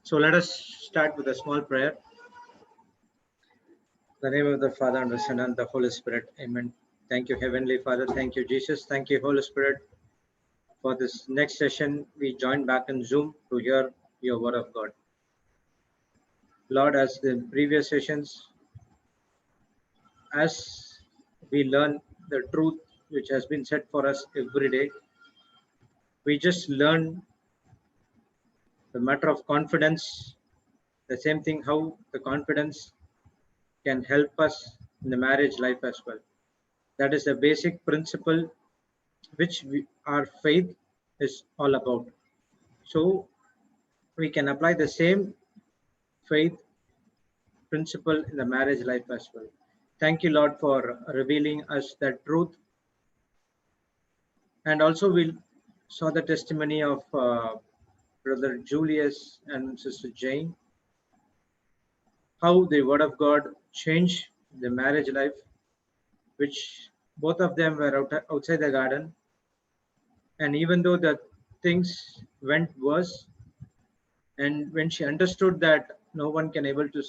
So let us start with a small prayer. In the name of the Father, and the Son, and the Holy Spirit. Amen. Thank you, Heavenly Father. Thank you, Jesus. Thank you, Holy Spirit. For this next session, we join back in Zoom to hear your word of God. Lord, as the previous sessions, as we learn the truth which has been said for us every day, we just learn the matter of confidence, the same thing, how the confidence can help us in the marriage life as well. That is the basic principle which our faith is all about. So we can apply the same faith principle in the marriage life as well. Thank you, Lord, for revealing us that truth. And also we saw the testimony of Brother Julius and Sister Jane, how the Word of God changed the marriage life, which both of them were outside the garden. And even though the things went worse, and when she understood that no one can able to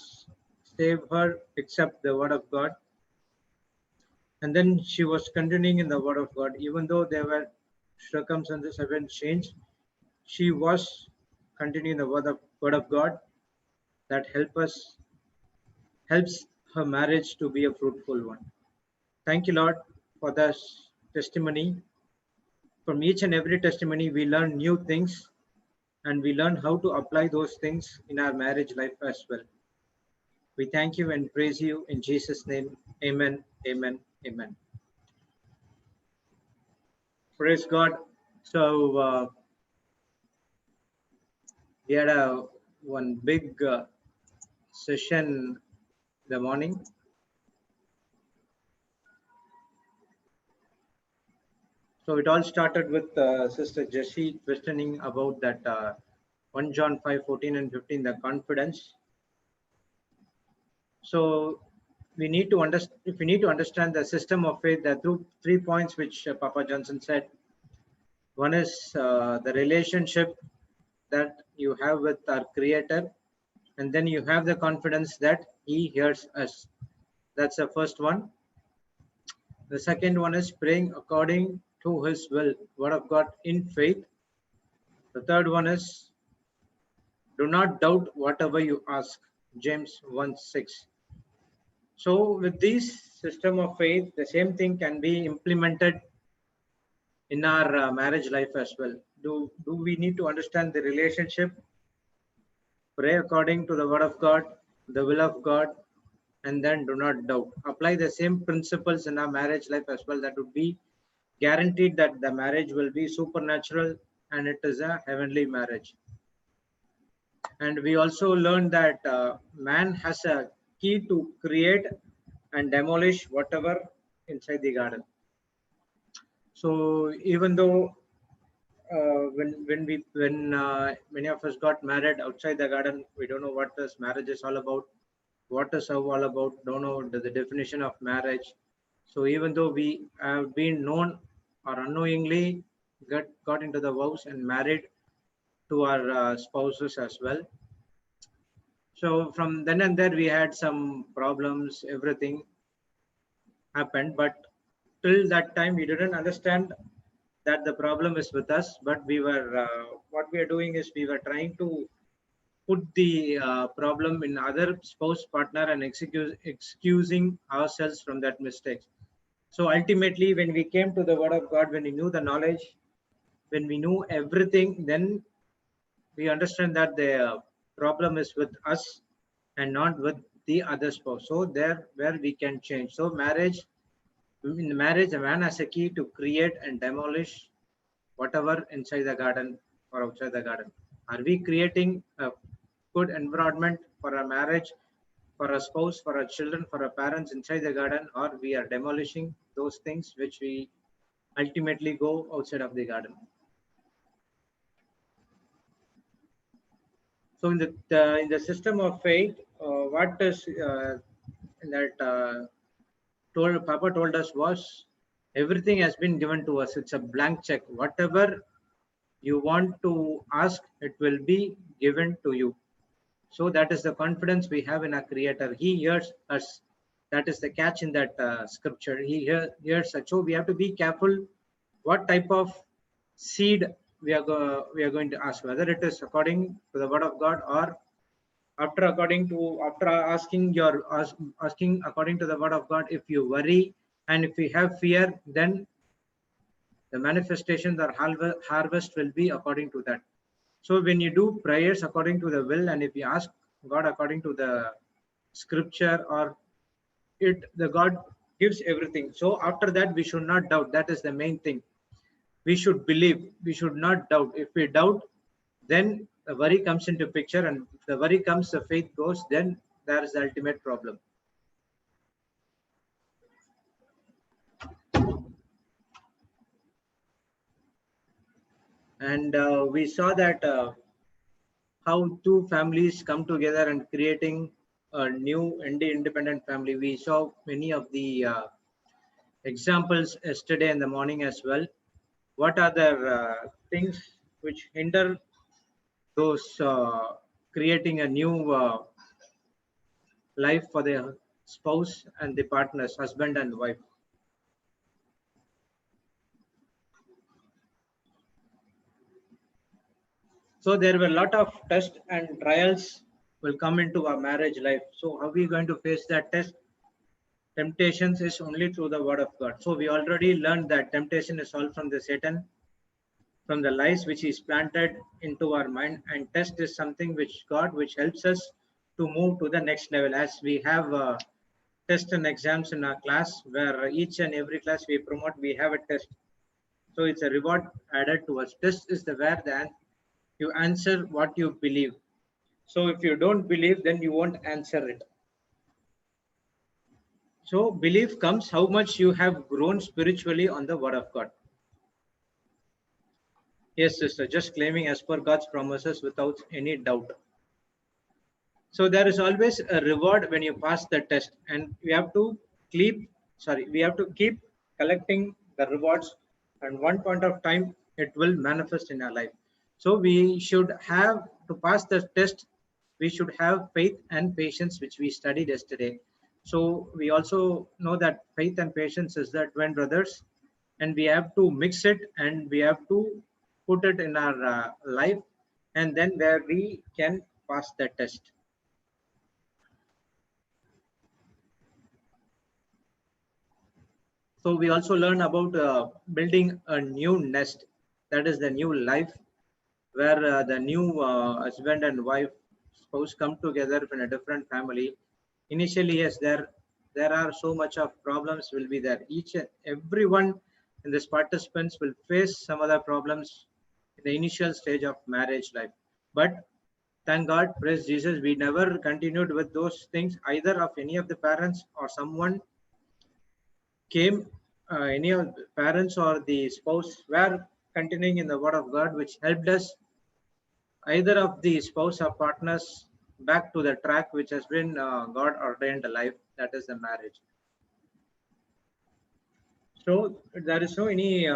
save her except the Word of God, and then she was continuing in the Word of God, even though there were circumstances have been changed, she was continuing the Word of God that helps her marriage to be a fruitful one. Thank you, Lord, for this testimony. From each and every testimony, we learn new things, and we learn how to apply those things in our marriage life as well. We thank you and praise you in Jesus' name. Amen, amen, amen. Praise God. So we had one big session in the morning. So it all started with Sister Jessie questioning about that 1 John 5:14 and 15, the confidence. So we need to understand. If we need to understand the system of faith, there are 3 points which Papa Johnson said. One is the relationship that you have with our Creator, and then you have the confidence that He hears us. That's the first one. The second one is praying according to His will, Word of God in faith. The third one is do not doubt whatever you ask, James 1:6. So with this system of faith, the same thing can be implemented in our marriage life as well. Do we need to understand the relationship, pray according to the Word of God, the will of God, and then do not doubt. Apply the same principles in our marriage life as well. That would be guaranteed that the marriage will be supernatural and it is a heavenly marriage. And we also learned that man has a key to create and demolish whatever inside the garden. So even though when many of us got married outside the garden, we don't know what this marriage is all about, what is love all about, don't know the definition of marriage. So even though we have been known or unknowingly got into the vows and married to our spouses as well. So from then and there we had some problems, everything happened, but till that time we didn't understand that the problem is with us, but we were what we are doing is we were trying to put the problem in other spouse partner and excusing ourselves from that mistake. So ultimately when we came to the Word of God, when we knew the knowledge, when we knew everything, then we understand that the problem is with us and not with the other spouse. So there where we can change. So in marriage, a man has a key to create and demolish whatever inside the garden or outside the garden. Are we creating a good environment for our marriage, for our spouse, for our children, for our parents inside the garden, or we are demolishing those things which we ultimately go outside of the garden? So in the system of faith, what is that Papa told us was everything has been given to us. It's a blank check. Whatever you want to ask, it will be given to you. So that is the confidence we have in our Creator. He hears us. That is the catch in that scripture. He hears us. So we have to be careful what type of seed we are going to ask, whether it is according to the word of God, or after asking according to the word of God. If you worry and if you have fear, then the manifestations or harvest will be according to that. So when you do prayers according to the will, and if you ask God according to the scripture, or the God gives everything. So after that, we should not doubt. That is the main thing. We should believe. We should not doubt. If we doubt, then the worry comes into picture, and if the worry comes, the faith goes. Then there is the ultimate problem. And we saw that how two families come together and creating a new independent family. We saw many of the examples yesterday in the morning as well. What are the things which hinder those creating a new life for the spouse and the partners, husband and wife? So there were a lot of tests and trials will come into our marriage life. So how are we going to face that test? Temptations is only through the word of God. So we already learned that temptation is all from the Satan, from the lies which is planted into our mind, and test is something which helps us to move to the next level. As we have tests and exams in our class, where each and every class we promote, we have a test. So it's a reward added to us. Test is the where you answer what you believe. So if you don't believe, then you won't answer it. So belief comes how much you have grown spiritually on the word of God. Yes, sister, just claiming as per God's promises without any doubt. So there is always a reward when you pass the test, and we have to keep collecting the rewards, and one point of time it will manifest in our life. So we should have to pass the test. We should have faith and patience, which we studied yesterday. So we also know that faith and patience is the twin brothers, and we have to mix it, and we have to put it in our life, and then where we can pass the test. So we also learn about building a new nest, that is the new life, where the new husband and wife spouse come together in a different family. Initially, yes, there are so much of problems will be there. Each and everyone in this participants will face some other problems in the initial stage of marriage life. But thank God, praise Jesus, we never continued with those things either of any of the parents or someone came, any of the parents or the spouse were continuing in the word of God, which helped us, either of the spouse or partners, back to the track which has been God ordained life, that is the marriage. So there is no any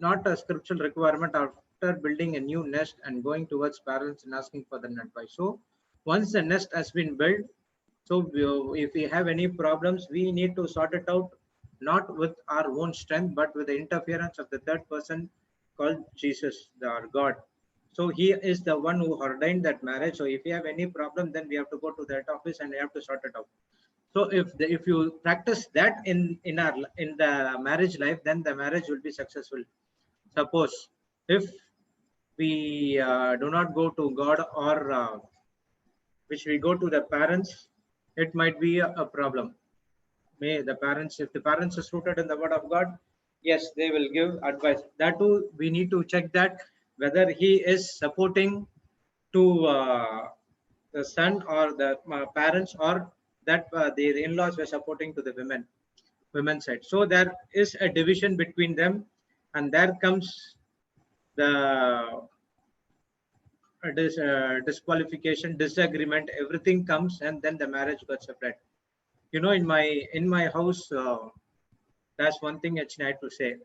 not a scriptural requirement after building a new nest and going towards parents and asking for the advice. So once the nest has been built, so if we have any problems, we need to sort it out, not with our own strength, but with the interference of the third person called Jesus, our God. So he is the one who ordained that marriage. So if you have any problem, then we have to go to that office and we have to sort it out. So if you practice that in the marriage life, then the marriage will be successful. Suppose if we do not go to God, or which we go to the parents, it might be a problem. May the parents, if the parents is rooted in the word of God, yes, they will give advice. That too, we need to check that whether he is supporting to the son or the parents, or that the in-laws were supporting to the women's side. So there is a division between them, and there comes the disqualification, disagreement, everything comes, and then the marriage got separate. You know, in my house, that's one thing actually I had to say.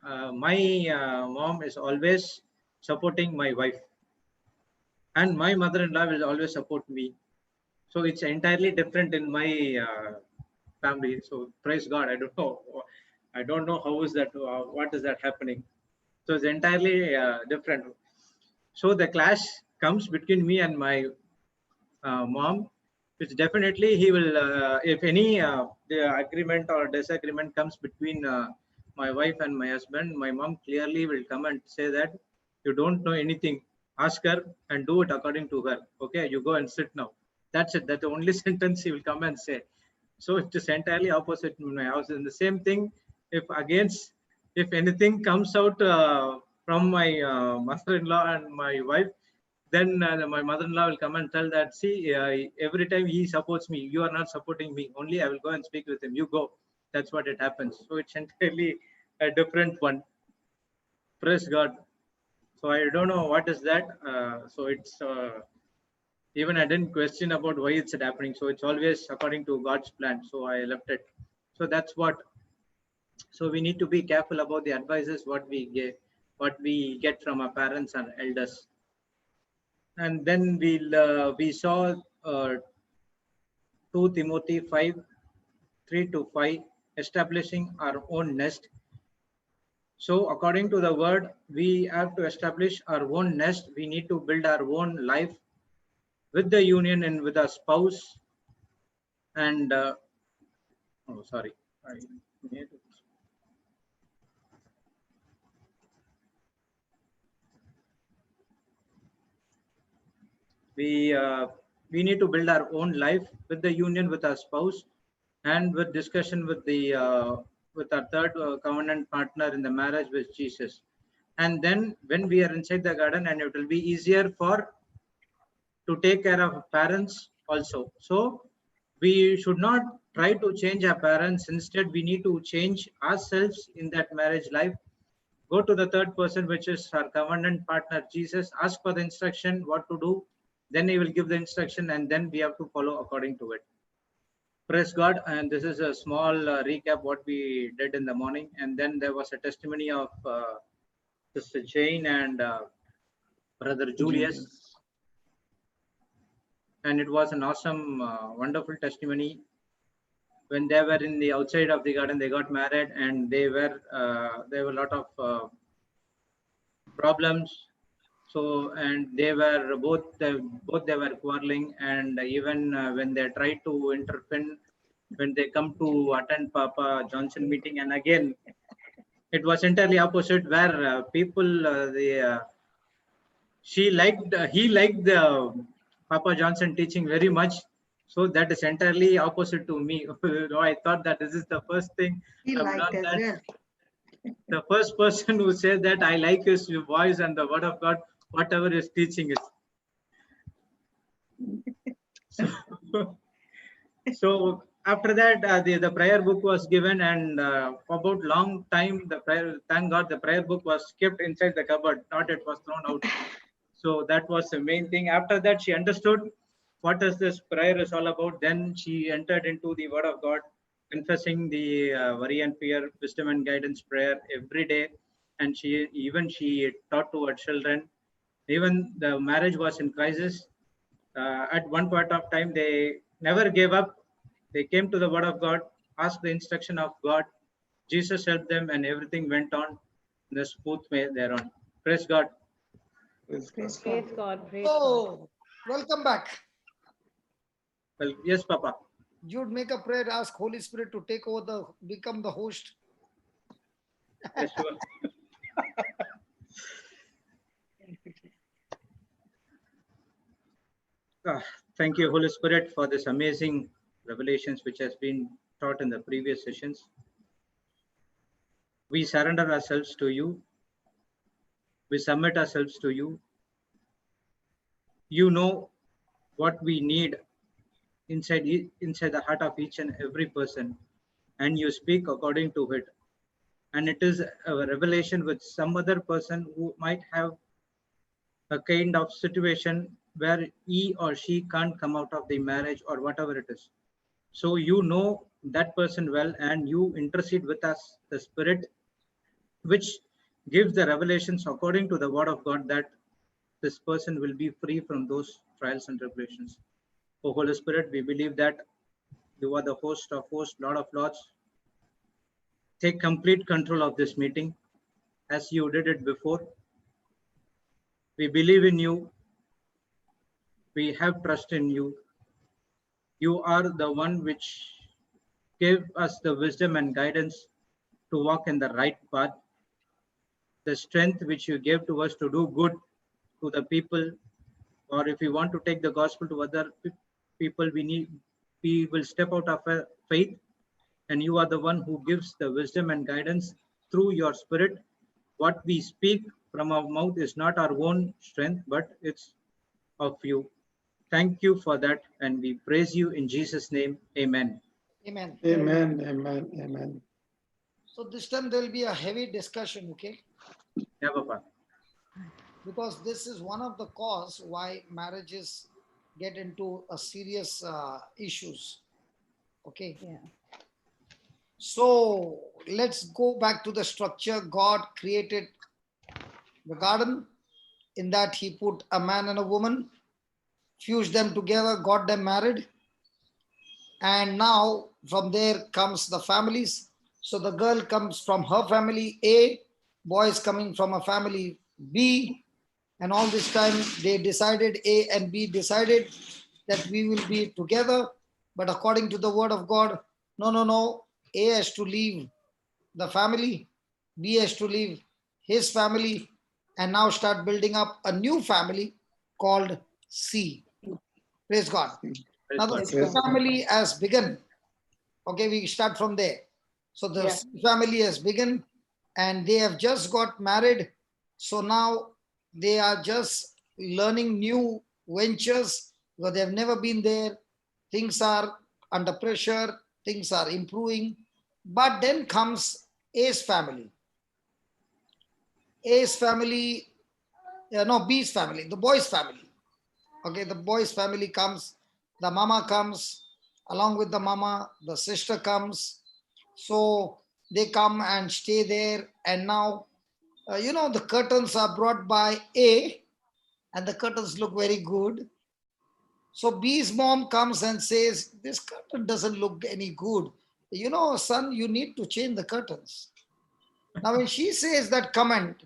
My mom is always supporting my wife. and my mother-in-law will always support me. So it's entirely different in my family. So praise God. I don't know how is that. What is that happening? So it's entirely different. So the clash comes between me and my mom, which definitely he will. If any the agreement or disagreement comes between my wife and my husband, my mom clearly will come and say that you don't know anything. Ask her and do it according to her. Okay, you go and sit now. That's it. That's the only sentence he will come and say. So it is entirely opposite in my house. And the same thing, if anything comes out from my mother-in-law and my wife, then my mother-in-law will come and tell that, see, every time he supports me, you are not supporting me. Only I will go and speak with him. You go. That's what it happens. So it's entirely a different one. Praise God. So I don't know what is that. So it's even I didn't question about why it's happening. So it's always according to God's plan. So I left it. So that's what. So we need to be careful about the advices what we get from our parents and elders. And then we saw 2 Timothy 5:3-5, establishing our own nest. So according to the word, we have to establish our own nest. We need to build our own life with the union and with our spouse. And oh, sorry, I made it. We need to build our own life with the union with our spouse, and with discussion with our third covenant partner in the marriage with Jesus. And then when we are inside the garden, and it will be easier for to take care of parents also. So we should not try to change our parents. Instead, we need to change ourselves in that marriage life. Go to the third person, which is our covenant partner, Jesus. Ask for the instruction, what to do. Then he will give the instruction, and then we have to follow according to it. Praise God. And this is a small recap what we did in the morning. And then there was a testimony of Sister Jane and Brother Julius. And it was an awesome, wonderful testimony. When they were in the outside of the garden, they got married, and there were a lot of problems. So, and they were both they were quarreling, and even when they tried to intervene, when they come to attend Papa Johnson meeting, and again it was entirely opposite, where people he liked the Papa Johnson teaching very much. So that is entirely opposite to me. I thought that this is the first thing I've done that. Well. The first person who said that I like his voice and the word of God, whatever his teaching is. So after that, the prayer book was given, and about long time, thank God, the prayer book was kept inside the cupboard, not it was thrown out. So that was the main thing. After that, she understood what is this prayer is all about. Then she entered into the word of God, confessing the worry and fear, wisdom and guidance prayer every day. And she taught to her children. Even the marriage was in crisis. At one point of time, they never gave up. They came to the word of God, asked the instruction of God. Jesus helped them, and everything went on in a smooth way thereon. Praise God. Praise God. Praise God. Welcome back. Well, yes, Papa. You'd make a prayer, ask Holy Spirit to take over become the host. Yes, sure. Thank you, Holy Spirit, for this amazing revelations which has been taught in the previous sessions. We surrender ourselves to you. We submit ourselves to you. You know what we need inside the heart of each and every person, and you speak according to it. And it is a revelation with some other person who might have a kind of situation where he or she can't come out of the marriage or whatever it is. So you know that person well, and you intercede with us, the Spirit, which gives the revelations according to the word of God, that this person will be free from those trials and tribulations. O Holy Spirit, we believe that you are the host of hosts, Lord of Lords. Take complete control of this meeting as you did it before. We believe in you. We have trust in you. You are the one which gave us the wisdom and guidance to walk in the right path, the strength which you gave to us to do good to the people, or if we want to take the gospel to other people, we will step out of faith, and you are the one who gives the wisdom and guidance through your spirit. What we speak from our mouth is not our own strength, but it's of you. Thank you for that, and we praise you in Jesus' name. Amen. Amen. Amen, amen, amen. So this time there will be a heavy discussion, okay? Yeah, Papa. Because this is one of the cause why marriages get into a serious issues. Okay. Yeah. So let's go back to the structure. God created the garden. In that he put a man and a woman, fused them together, got them married. And now from there comes the families. So the girl comes from her family A, boy is coming from a family B. And all this time they decided, A and B decided that we will be together. But according to the word of God, no. A has to leave the family, B has to leave his family, and now start building up a new family called C. Praise God. Now the Praise C God. family has begun. Okay, we start from there. So the C family has begun and they have just got married. So now they are just learning new ventures because they have never been there. Things are under pressure, things are improving. But then comes A's family. A's family, B's family, the boy's family. Okay, the boy's family comes, the mama comes, along with the mama, the sister comes. So they come and stay there. And now, the curtains are brought by A, and the curtains look very good. So B's mom comes and says, this curtain doesn't look any good. Son, you need to change the curtains. Now, when she says that comment,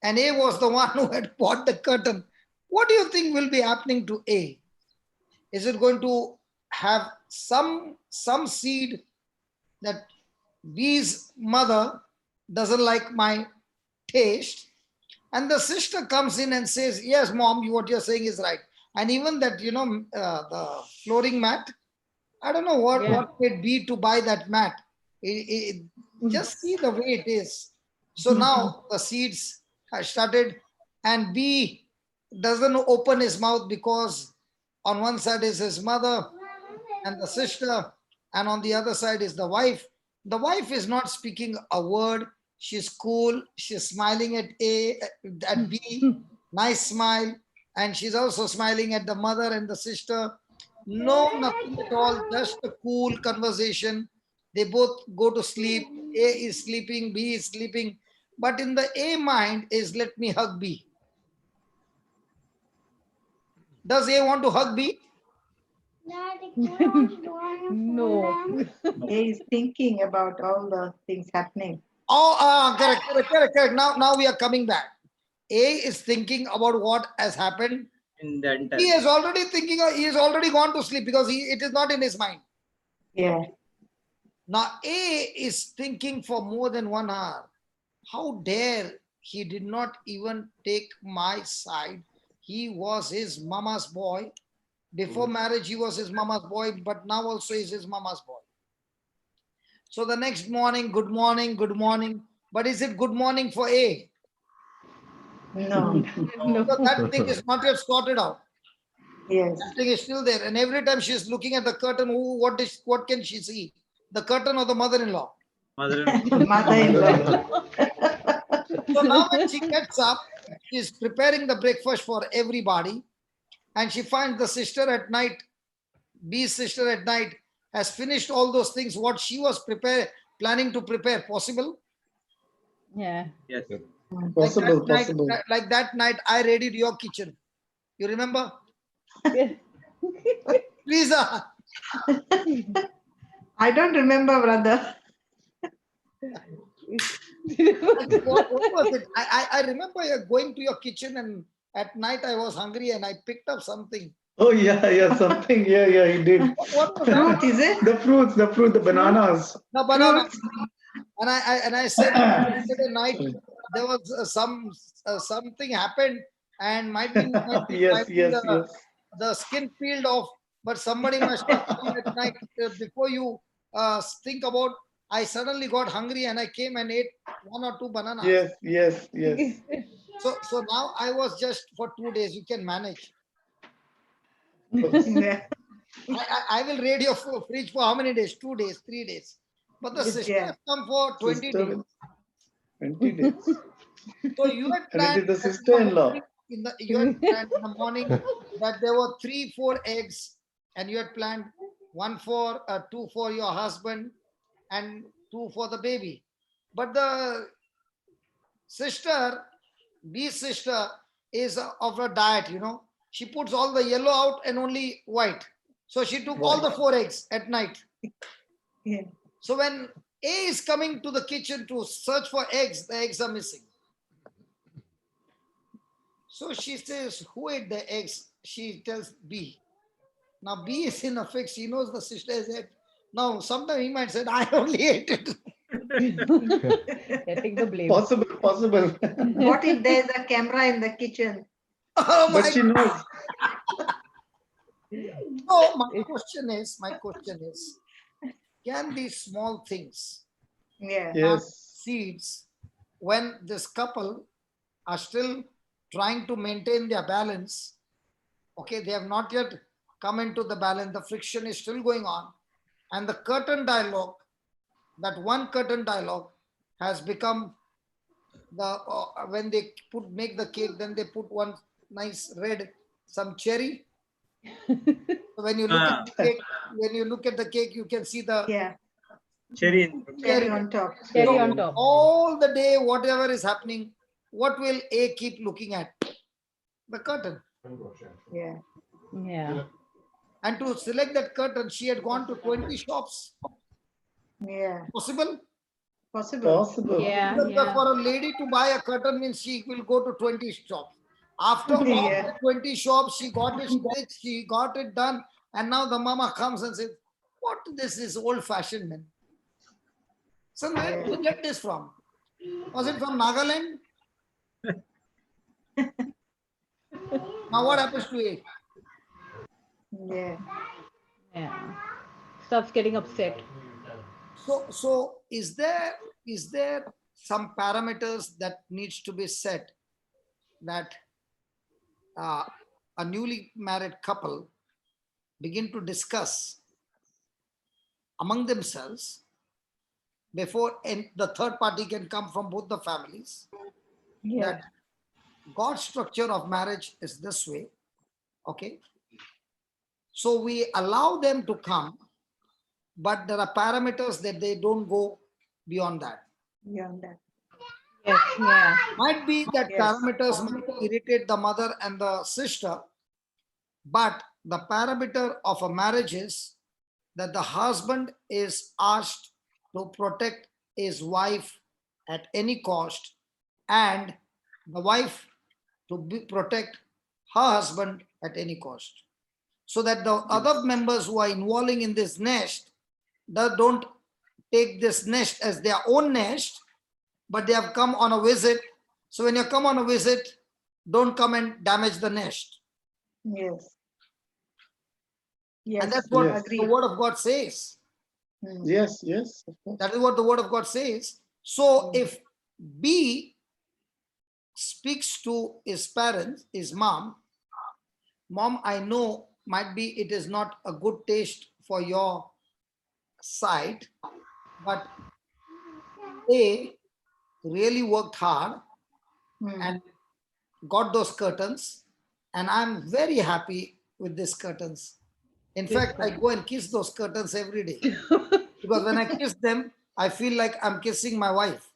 and A was the one who had bought the curtain, what do you think will be happening to A? Is it going to have some seed that B's mother doesn't like my taste? And the sister comes in and says, yes, mom, what you're saying is right. And even that, the flooring mat, I don't know what made B to buy that mat. Just see the way it is. So now the seeds have started, and B doesn't open his mouth because on one side is his mother and the sister, and on the other side is the wife. The wife is not speaking a word. She's cool. She's smiling at B, nice smile. And she's also smiling at the mother and the sister. No, nothing at all, just a cool conversation. They both go to sleep. A is sleeping, B is sleeping. But in the A mind is, let me hug B. Does A want to hug B? No. He is thinking about all the things happening. Oh, correct. Now we are coming back. A is thinking about what has happened. in the entire. He is already thinking, he has already gone to sleep because it is not in his mind. Yeah. Now A is thinking for more than 1 hour. How dare he did not even take my side. He was his mama's boy. Before marriage, he was his mama's boy, but now also is his mama's boy. So the next morning, good morning. But is it good morning for A? No. No. Because that thing is not yet sorted out. Yes. That thing is still there. And every time she's looking at the curtain, what can she see? The curtain or the mother-in-law? Mother-in-law. So now when she gets up, she's preparing the breakfast for everybody. And she finds the sister at night, B's sister at night, has finished all those things, what she was planning to prepare. Possible? Yeah. Yes. Possible, that possible. night, like that night, I raided your kitchen. You remember? Lisa, I don't remember, brother. what was it? I remember going to your kitchen, and at night I was hungry and I picked up something. Oh yeah, yeah, something. Yeah, he did. What was that? Fruit, is it? The fruits, the bananas. The banana. Fruits. And I said yesterday night Sorry. there was something happened, and might be Yes, yes, yes. the skin peeled off, but somebody must have come at night before you think about. I suddenly got hungry and I came and ate 1 or 2 bananas. Yes. So now I was just for 2 days. You can manage. Yeah. I will raid your fridge for how many days? 2 days, 3 days. But the Yes, sister yeah. has come for 20 Sister days. will- 20 days. So you had And planned it is the that sister-in-law. you had planned in the morning that there were 3-4 eggs, and you had planned 2 for your husband and 2 for the baby. But the sister, B's sister, is of a diet, She puts all the yellow out and only white. So she took all the 4 eggs at night. Yeah. So when A is coming to the kitchen to search for eggs, the eggs are missing. So she says, who ate the eggs? She tells B. Now B is in a fix. He knows the sister has ate. Now sometimes he might say, I only ate it. Take the blame. Possible. What if there's a camera in the kitchen? Oh my But she knows. No, my question is, can these small things Yeah. Yes. seeds when this couple are still trying to maintain their balance? Okay, they have not yet come into the balance. The friction is still going on. And the curtain dialogue, that one curtain dialogue has become when they make the cake, then they put one nice some cherry. So when you look at the cake, you can see the Yeah. Cherry. Cherry on top. Cherry on top. all the day, whatever is happening, what will A keep looking at? The curtain. Yeah. Yeah. And to select that curtain, she had gone to 20 shops. Yeah. Possible? Possible. Yeah. Because for a lady to buy a curtain means she will go to 20 shops. After all Yeah. the 20 shops, she got it stitched, she got it done, and now the mama comes and says, what this is old-fashioned, man. So where did you get this from? Was it from Nagaland? Now what happens to it? Yeah. Yeah. Starts getting upset. So is there some parameters that needs to be set that a newly married couple begin to discuss among themselves before the third party can come from both the families? Yeah. That God's structure of marriage is this way. Okay. So we allow them to come, but there are parameters that they don't go beyond that. Beyond that. Yes. Yeah. Might be that Yes. parameters might irritate the mother and the sister, but the parameter of a marriage is that the husband is asked to protect his wife at any cost, and the wife to protect her husband at any cost. So that the other members who are involving in this nest, they don't take this nest as their own nest, but they have come on a visit. So when you come on a visit, don't come and damage the nest. Yes. Yes. And that's what Yes. the word of God says. Yes, of course. That is what the word of God says. So if B speaks to his parents, his mom, I know might be it is not a good taste for your side, but they really worked hard and got those curtains, and I'm very happy with these curtains. In fact, I go and kiss those curtains every day because when I kiss them, I feel like I'm kissing my wife.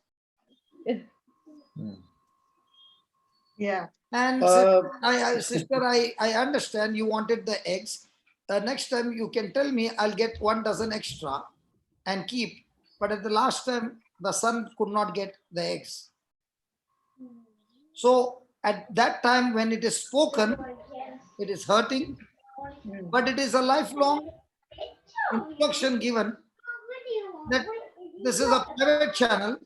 Yeah. And Uh, sister, I understand you wanted the eggs. Next time you can tell me, I'll get 1 dozen extra and keep. But at the last time, the son could not get the eggs. So at that time, when it is spoken, it is hurting, but it is a lifelong instruction given that this is a private channel.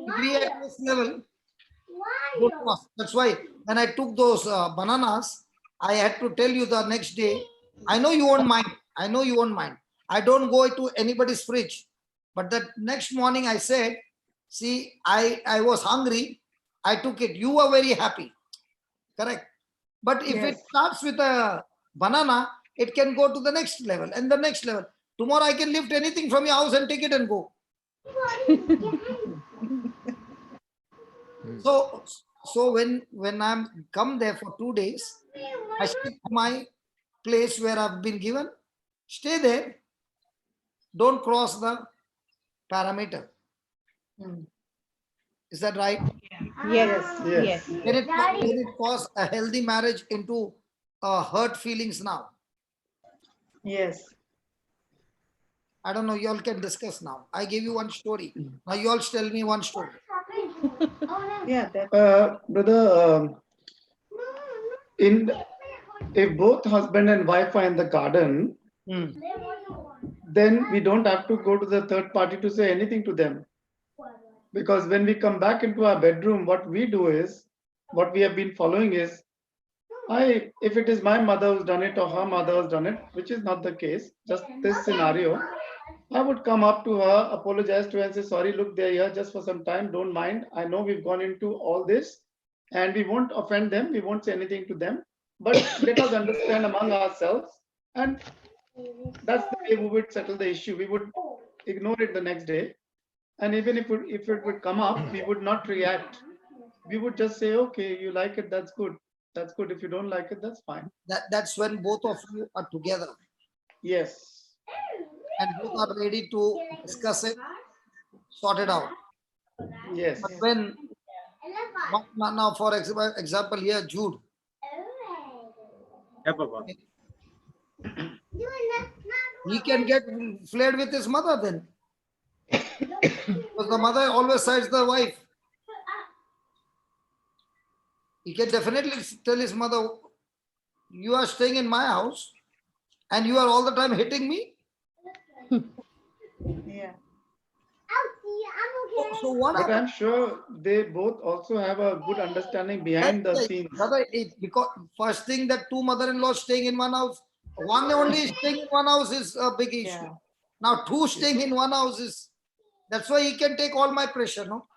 Agree at this level. Don't cross. That's why when I took those bananas, I had to tell you the next day. I know you won't mind. I know you won't mind. I don't go to anybody's fridge. But the next morning I said, see, I was hungry. I took it. You were very happy. Correct. But if it Yes. starts with a banana, it can go to the next level and the next level. Tomorrow I can lift anything from your house and take it and go. So when I'm come there for 2 days, I stick to my place where I've been given. Stay there. Don't cross the parameter. Mm. Is that right? Yes. yes. Yes. Can it cause a healthy marriage into hurt feelings now? Yes. I don't know. You all can discuss now. I gave you one story. Now you all tell me one story. Yeah. That. Brother, in if both husband and wife are in the garden, Hmm. then we don't have to go to the third party to say anything to them. Because when we come back into our bedroom, what we do is, what we have been following is, if it is my mother who's done it or her mother has done it, which is not the case, just this scenario, I would come up to her, apologize to her and say, sorry, look, they're here just for some time, don't mind. I know we've gone into all this and we won't offend them, we won't say anything to them, but let us understand among ourselves. And that's the way we would settle the issue. We would ignore it the next day. And even if it would come up, we would not react. We would just say, okay, you like it, that's good. That's good. If you don't like it, that's fine. That's when both of you are together Yes. and both are ready to discuss it, sort it out. Yes. But when now, for example, here Jude, Yeah, Papa. he can get flared with his mother then, because the mother always sides the wife. He can definitely tell his mother, "You are staying in my house, and you are all the time hitting me." Yeah. So what But happened? I'm sure they both also have a good understanding behind the scenes. Brother, because first thing that two mother-in-laws staying in one house, one only staying in one house is a big issue. Yeah. Now two staying in one house is, that's why he can take all my pressure, no?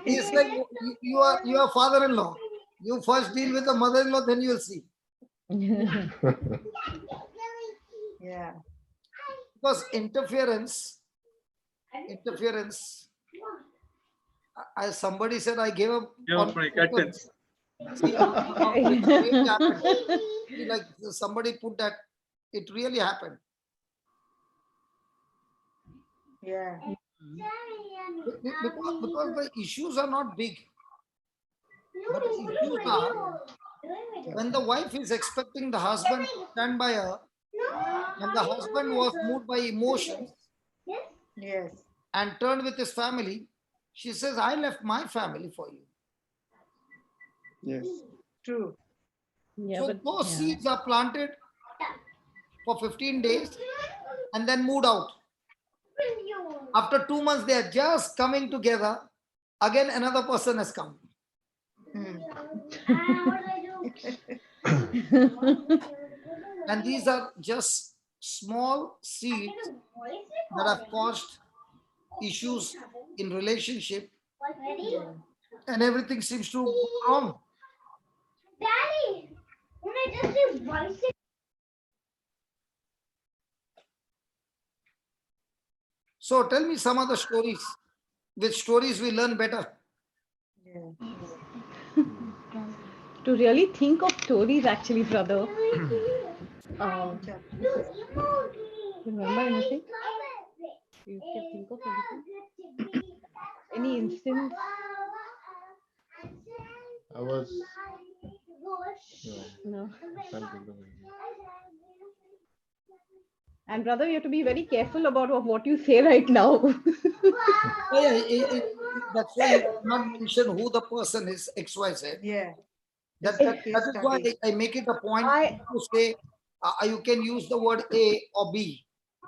He's like, you are father-in-law. You first deal with the mother-in-law, then you'll see. Yeah. Because interference, as somebody said, I gave up Give on up my curtains. See, it really happened. See, like somebody put that, it really happened. Yeah. Because the issues are not big. But the issues are when the wife is expecting the husband to stand by her, and the husband was moved by emotions Yes. and turned with his family, she says, I left my family for you. Yes. True. Yeah, So but those yeah. seeds are planted for 15 days and then moved out. After 2 months, they are just coming together. Again, another person has come. Mm. And these are just small seeds that have caused issues in relationship, and everything seems to go wrong. So tell me some other stories. With stories we learn better. Yeah. To really think of stories, actually, brother. Remember anything? You can think of anything? Any instance? I was No. can't think of it. And brother, you have to be very careful about what you say right now. Yeah, that's why you not mention who the person is, XYZ. Yeah. That, It's a that, case that is why study. I make it a point I- to say you can use the word A or B,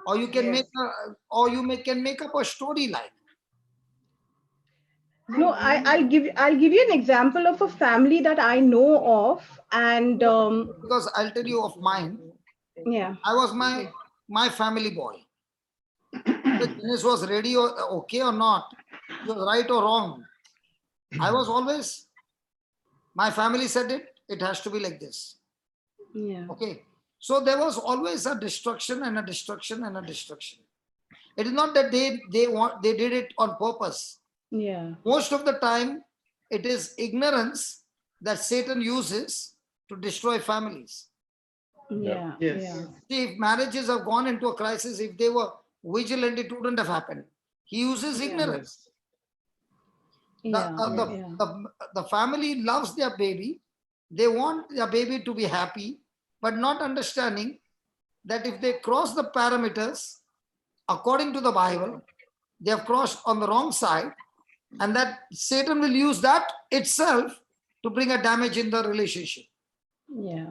or you can Yes. can make up a storyline. No, I'll give you an example of a family that I know of, and Because I'll tell you of mine. yeah, I was my family boy. The Dennis was ready or okay or not, he was right or wrong. I was always, my family said it has to be like this. yeah, Okay. So there was always a destruction and a destruction and a destruction. It is not that they did it on purpose. yeah, Most of the time, it is ignorance that Satan uses to destroy families. yeah, Yes. yeah, See, if marriages have gone into a crisis, if they were vigilant, it wouldn't have happened. He uses Yeah. ignorance. yeah, The family loves their baby. They want their baby to be happy, but not understanding that if they cross the parameters according to the Bible, they have crossed on the wrong side, and that Satan will use that itself to bring a damage in the relationship. yeah,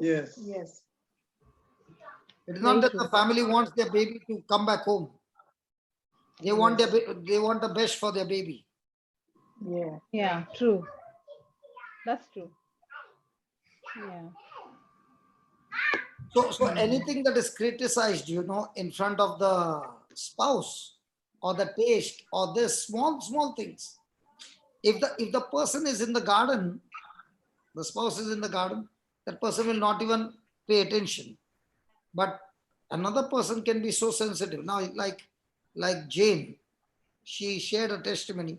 Yes. Yes. It is Very not that true. the family wants their baby to come back home. They want Yes. they want the best for their baby. Yeah. Yeah, true. That's true. Yeah, So anything that is criticized, in front of the spouse or the taste or this small things. If the person is in the garden, the spouse is in the garden, that person will not even pay attention. But another person can be so sensitive. Now, like Jane, she shared a testimony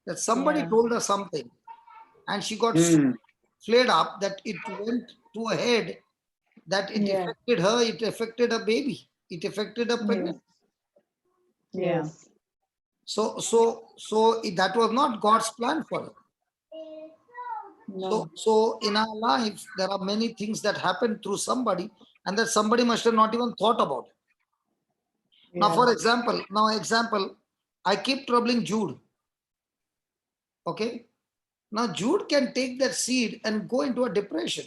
that somebody Yeah. told her something, and she got so Mm. flared up that it went to her head that it Yeah. affected her, it affected her baby, it affected her pregnancy. Yeah. Yes. So that was not God's plan for her. No. So in our life, there are many things that happen through somebody, and that somebody must have not even thought about it. Now, Yeah. for example, I keep troubling Jude. Okay. Now Jude can take that seed and go into a depression.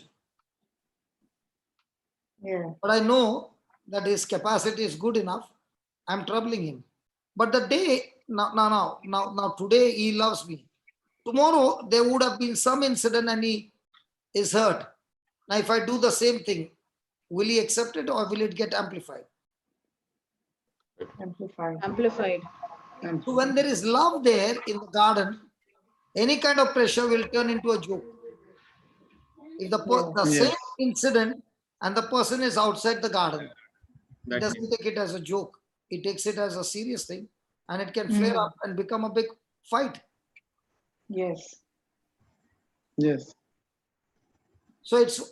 Yeah. But I know that his capacity is good enough. I'm troubling him. But the day, now, today he loves me. Tomorrow there would have been some incident and he is hurt. Now, if I do the same thing, will he accept it or will it get amplified? Amplified. Amplified. So when there is love there in the garden, any kind of pressure will turn into a joke. If the Yes. same incident and the person is outside the garden, he That doesn't means take it as a joke. He takes it as a serious thing, and it can flare up and become a big fight. Yes. Yes. So it is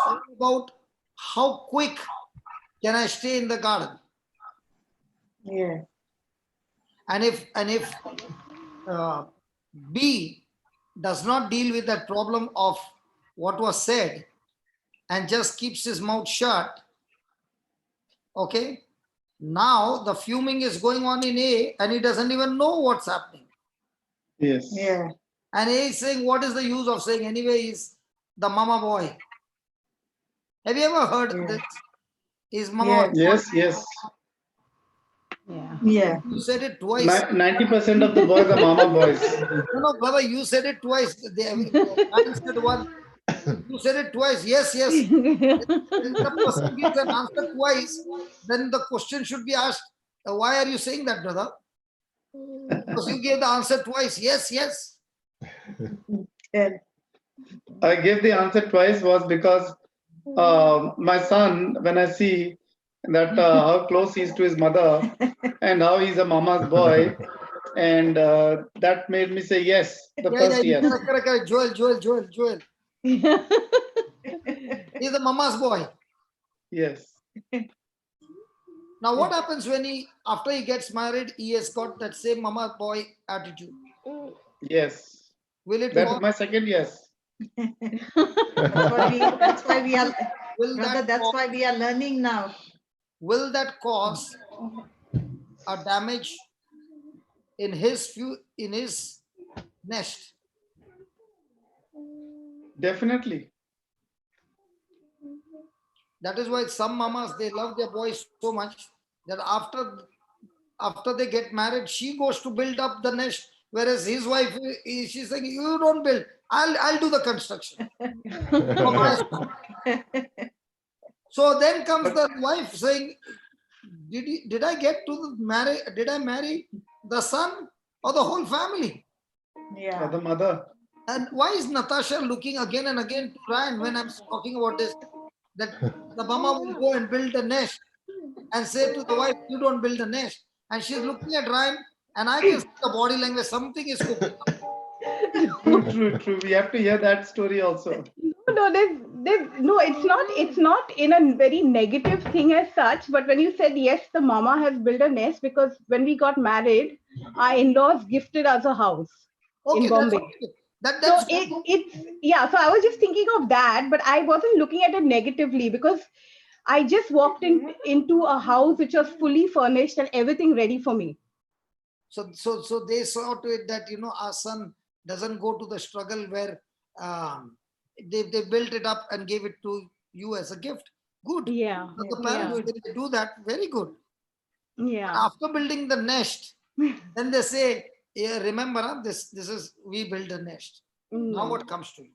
all about how quick can I stay in the garden. Yeah. And if B does not deal with that problem of what was said and just keeps his mouth shut, okay, now the fuming is going on in A and he doesn't even know what's happening. Yes. Yeah. And A is saying, what is the use of saying? Anyway, he's the mama boy. Have you ever heard Yeah. this? Is mama Yes. boy? Yes. Yes. Yeah. Yeah. You said it twice. 90% of the boys are mama boys. No, brother, you said it twice. I said one. You said it twice. Yes, yes. If the person gives an answer twice, then the question should be asked, why are you saying that, brother? Because you gave the answer twice. Yes, yes. Yeah. I gave the answer twice was because my son, when I see that how close he is to his mother and how he's a mama's boy, and that made me say yes, the first yes. Correct. Joel. He's the mama's boy. Yes. Now, what happens when after he gets married, he has got that same mama boy attitude? Yes. Will it That's cause, my second yes. That's why we are, will brother, that that's cause, why we are learning now. will that cause a damage in his nest? Definitely. That is why some mamas, they love their boys so much that after they get married, she goes to build up the nest, whereas his wife, she's saying, "You don't build. I'll do the construction for my son." So then comes the wife saying, "Did I get to marry? Did I marry the son or the whole family?" Or Yeah. the mother. And why is Natasha looking again and again to Ryan when I'm talking about this? That the mama will go and build a nest and say to the wife, "You don't build a nest." And she's looking at Ryan, and I can see the body language, something is cooking. True. We have to hear that story also. No, no, it's not in a very negative thing as such. But when you said yes, the mama has built a nest, because when we got married, our in-laws gifted us a house in Okay, that's Bombay. okay. That's So good. it's yeah. So I was just thinking of that, but I wasn't looking at it negatively, because I just walked into a house which was fully furnished and everything ready for me. So they saw to it that our son doesn't go to the struggle where they built it up and gave it to you as a gift. Good. Yeah, So the yeah, parents, when they do that, very good. yeah. After building the nest, then they say, "Yeah, remember, this is we built a nest." Now what comes to you?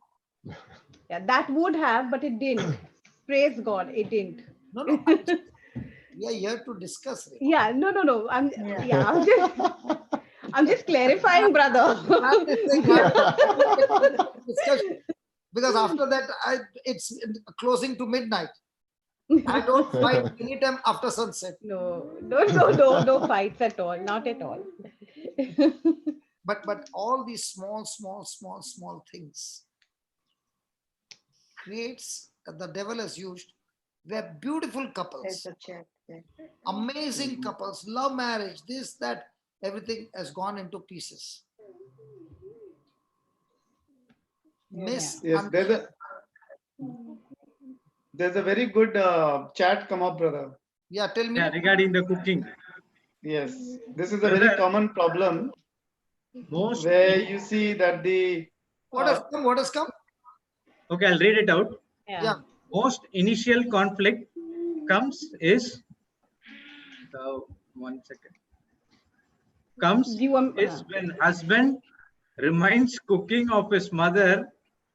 Yeah, that would have, but it didn't. Praise God, it didn't. No, we are here to discuss it. Yeah, no. Yeah. I'm just clarifying, brother. Discussion. Because after that, it's closing to midnight. I don't fight anytime after sunset. No fights at all, not at all. But all these small things creates, the devil has used. They're beautiful There's couples, a chat. Yeah. amazing couples, love marriage, this, that, everything has gone into pieces. Yes, there's a very good chat come up, brother. Yeah, tell me. Yeah, regarding the cooking. Yes, this is a very Brother, common problem most where you see that the What has come? okay, I'll read it out. Yeah. Most initial conflict comes is 1 second. Comes is when husband reminds cooking of his mother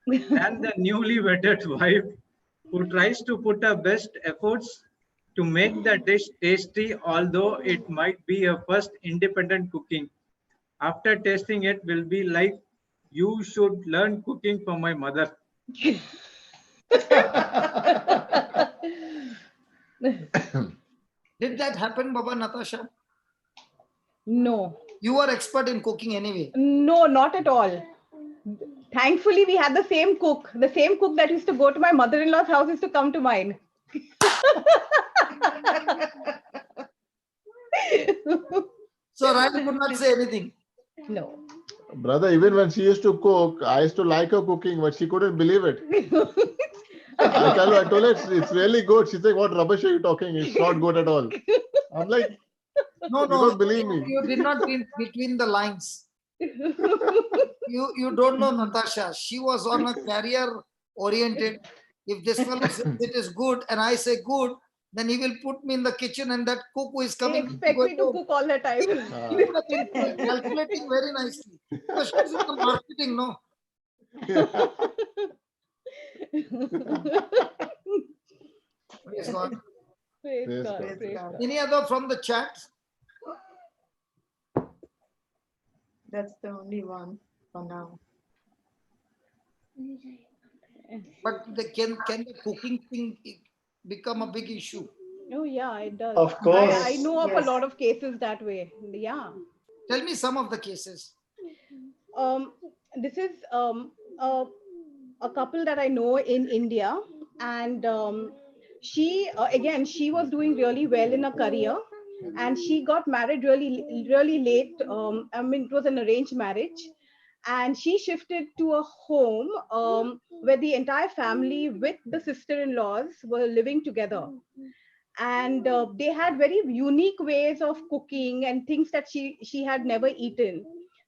and the newly wedded wife who tries to put her best efforts to make the dish tasty, although it might be a first independent cooking. After tasting it will be like, you should learn cooking from my mother. Did that happen, Baba Natasha? No. You are expert in cooking anyway. No, not at all. Thankfully, we had the same cook. The same cook that used to go to my mother-in-law's house used to come to mine. So Ryan could not say anything. No. Brother, even when she used to cook, I used to like her cooking, but she couldn't believe it. I told her it's really good. She said, "What rubbish are you talking? It's not good at all." I'm like, No, you don't believe me. you did not read between the lines. You don't know Natasha. She was on a career oriented. If this fellow says it is good and I say good, then he will put me in the kitchen and that cook who is They coming. expect me to cook all the time. Calculating very nicely. Because she's in the marketing, no? Praise God. Praise God, God. praise God. Any other from the chat? That's the only one for now. But can the cooking thing become a big issue? Oh yeah, it does. Of course. I know of Yes. a lot of cases that way. Yeah. Tell me some of the cases. This is a couple that I know in India, and she again, she was doing really well in her career, and she got married really late. I mean, it was an arranged marriage, and she shifted to a home where the entire family with the sister-in-laws were living together, and they had very unique ways of cooking and things that she had never eaten.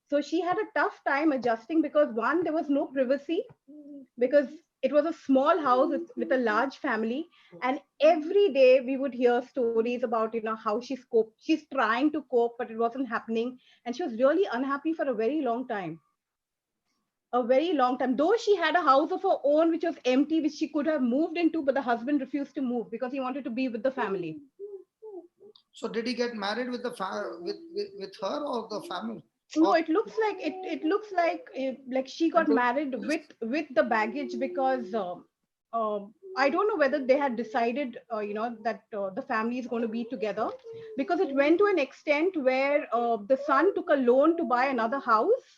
So she had a tough time adjusting, because one, there was no privacy, because it was a small house with a large family, and every day we would hear stories about, how she's trying to cope, but it wasn't happening, and she was really unhappy for a very long time. A very long time, though she had a house of her own which was empty, which she could have moved into, but the husband refused to move because he wanted to be with the family. So did he get married with the with her or the family? No, Or- it looks like it looks like she got married with the baggage, because I don't know whether they had decided that the family is going to be together, because it went to an extent where the son took a loan to buy another house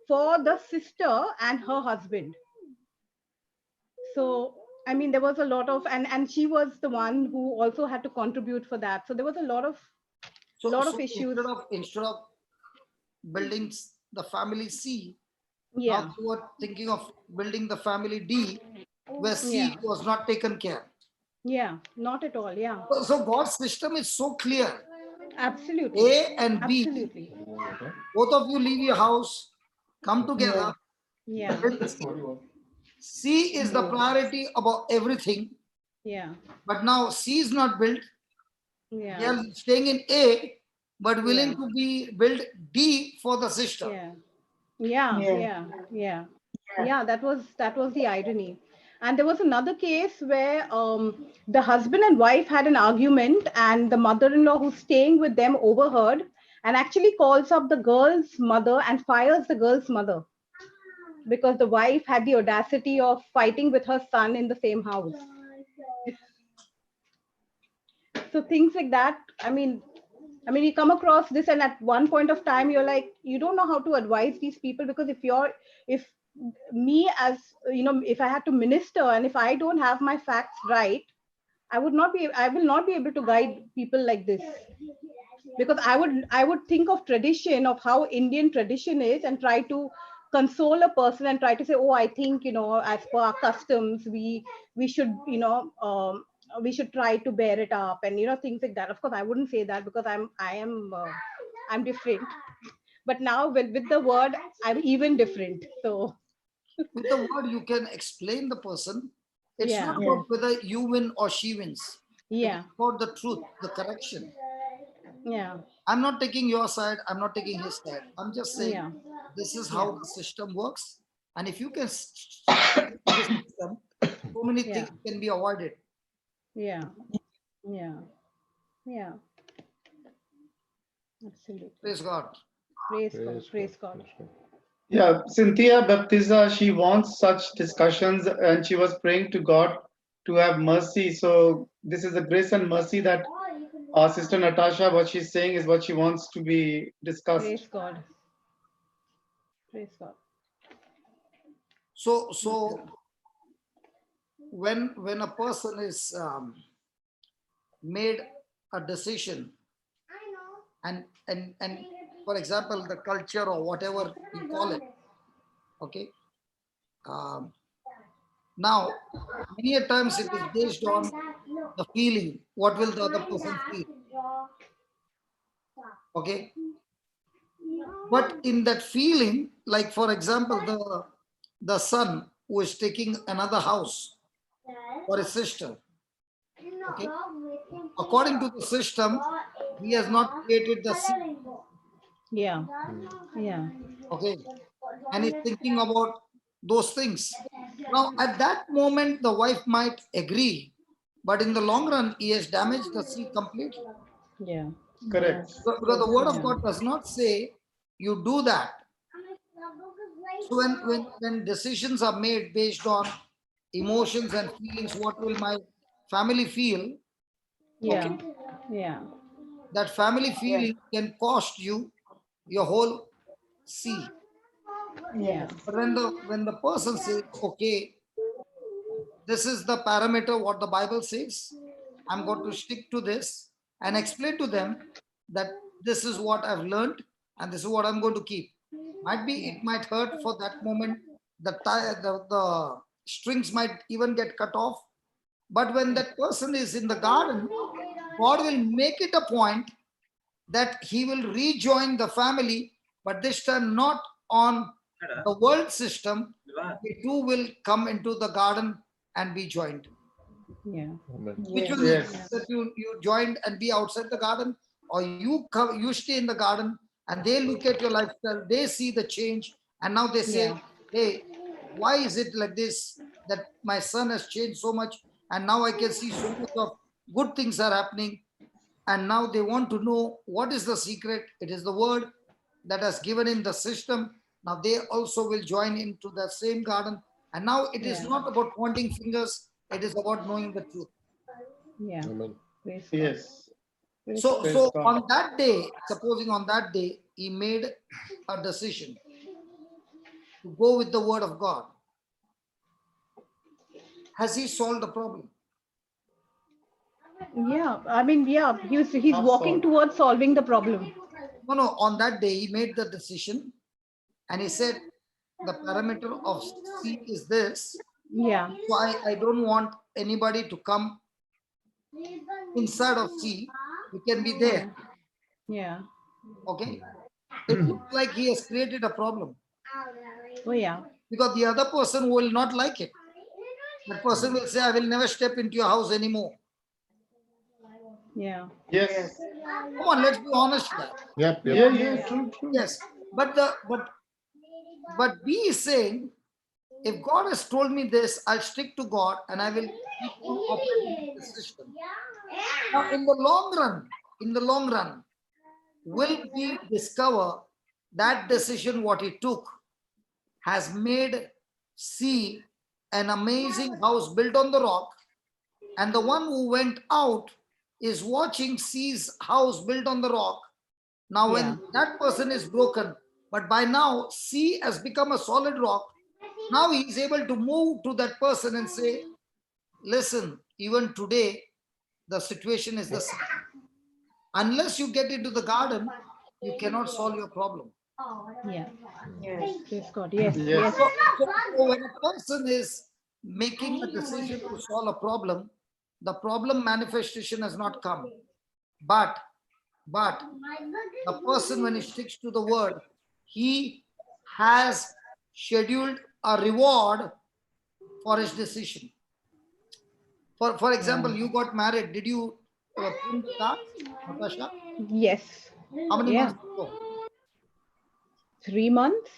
for the sister and her husband. So I mean, there was a lot of, and she was the one who also had to contribute for that, so there was a lot of so issues. instead of building the family C, now Yeah, they were thinking of building the family D, where yeah, C was not taken care. yeah, not at all. Yeah, So God's system is so clear. absolutely, A and B, absolutely. both of you leave your house, come together, Yeah, build C. C is the priority about everything, yeah, but now C is not built. They yeah, are staying in A, but willing yeah, to be build D for the sister. yeah, yeah, Yeah. yeah, yeah, yeah. That was the irony. And there was another case where the husband and wife had an argument, and the mother-in-law who's staying with them overheard, and actually calls up the girl's mother and fires the girl's mother, because the wife had the audacity of fighting with her son in the same house. So things like that. I mean, you come across this, and at one point of time, you're like, you don't know how to advise these people, because if me, as if I had to minister, and if I don't have my facts right, I will not be able to guide people like this, because I would think of tradition, of how Indian tradition is, and try to console a person and try to say, oh, I think, as per our customs, we should, we should try to bear it up, and things like that. Of course, I wouldn't say that, because I'm different. But now with the word, I'm even different. So With the word, you can explain the person. It's yeah, not about whether you win or she wins. It is yeah, about the truth, the correction. yeah, I'm not taking your side. I'm not taking his side. I'm just saying yeah, this is yeah, how the system works. And if you can stick to the system, so many yeah, things can be avoided. yeah, yeah, yeah, absolutely. Praise God. Praise God, Praise praise God, God. praise God. Yeah, Cynthia Baptista, she wants such discussions and she was praying to God to have mercy. So this is the grace and mercy that our sister Natasha, what she's saying is what she wants to be discussed. Praise God. Praise God. So when a person is made a decision, and for example, the culture or whatever you call it, okay. Um, Now, many a times it is based on the feeling. What will the other person feel? Okay. But in that feeling, like for example, the son who is taking another house for his sister. Okay. According to the system, he has not created the seed. Yeah. Yeah. Okay. And he's thinking about those things. Now, at that moment, the wife might agree, but in the long run, he has damaged the seed completely. Yeah. Correct. Because the word of Yeah. God does not say you do that. So when decisions are made based on emotions and feelings, what will my family feel? Yeah. Yeah. That family feeling can cost you your whole seed. Yeah. But when the person says, okay, this is the parameter what the Bible says. I'm going to stick to this and explain to them that this is what I've learned and this is what I'm going to keep. Might be it might hurt for that moment. The strings might even get cut off. But when that person is in the garden, God will make it a point that he will rejoin the family, but this time not on the world system. The two will come into the garden and be joined. Yeah. Amen. Which will Yes. be that you joined and be outside the garden, or you stay in the garden and they look at your lifestyle, they see the change, and now they say, Yeah. hey, why is it like this that my son has changed so much and now I can see so much of good things are happening, and now they want to know what is the secret. It is the word that has given in the system. Now they also will join into the same garden, and now it is Yeah. not about pointing fingers, it is about knowing the truth. Yeah. Amen. Praise God. Yes. Praise So, Praise so God. on that day, supposing on that day, he made a decision to go with the word of God. Has he solved the problem? Yeah, I mean, yeah, he's Half walking solved. towards solving the problem. No. On that day, he made the decision and he said, the parameter of C is this. Yeah. So I don't want anybody to come inside of C. You can be there. Yeah. Okay. It looks like he has created a problem Oh, yeah. because the other person will not like it. That person will say, I will never step into your house anymore. Yeah. Yes. Come on, let's be honest here. Yep. Yeah, Yep. yeah, true, true. Yes, but B is saying, if God has told me this, I'll stick to God and I will keep on operating in the system. Now, in the long run, will we discover that decision what he took has made C an amazing house built on the rock, and the one who went out is watching C's house built on the rock. Now, when Yeah. that person is broken, but by now C has become a solid rock, now he is able to move to that person and say, listen, even today, the situation is the same. Unless you get into the garden, you cannot solve your problem. Yeah. Yes. Praise God. Yes. Yes. Yes. So when a person is making a decision to solve a problem, the problem manifestation has not come. But the person, when he sticks to the word, he has scheduled a reward for his decision. For example, you got married. Did you print the card, Natasha? Yes. How many Yeah. months ago? 3 months.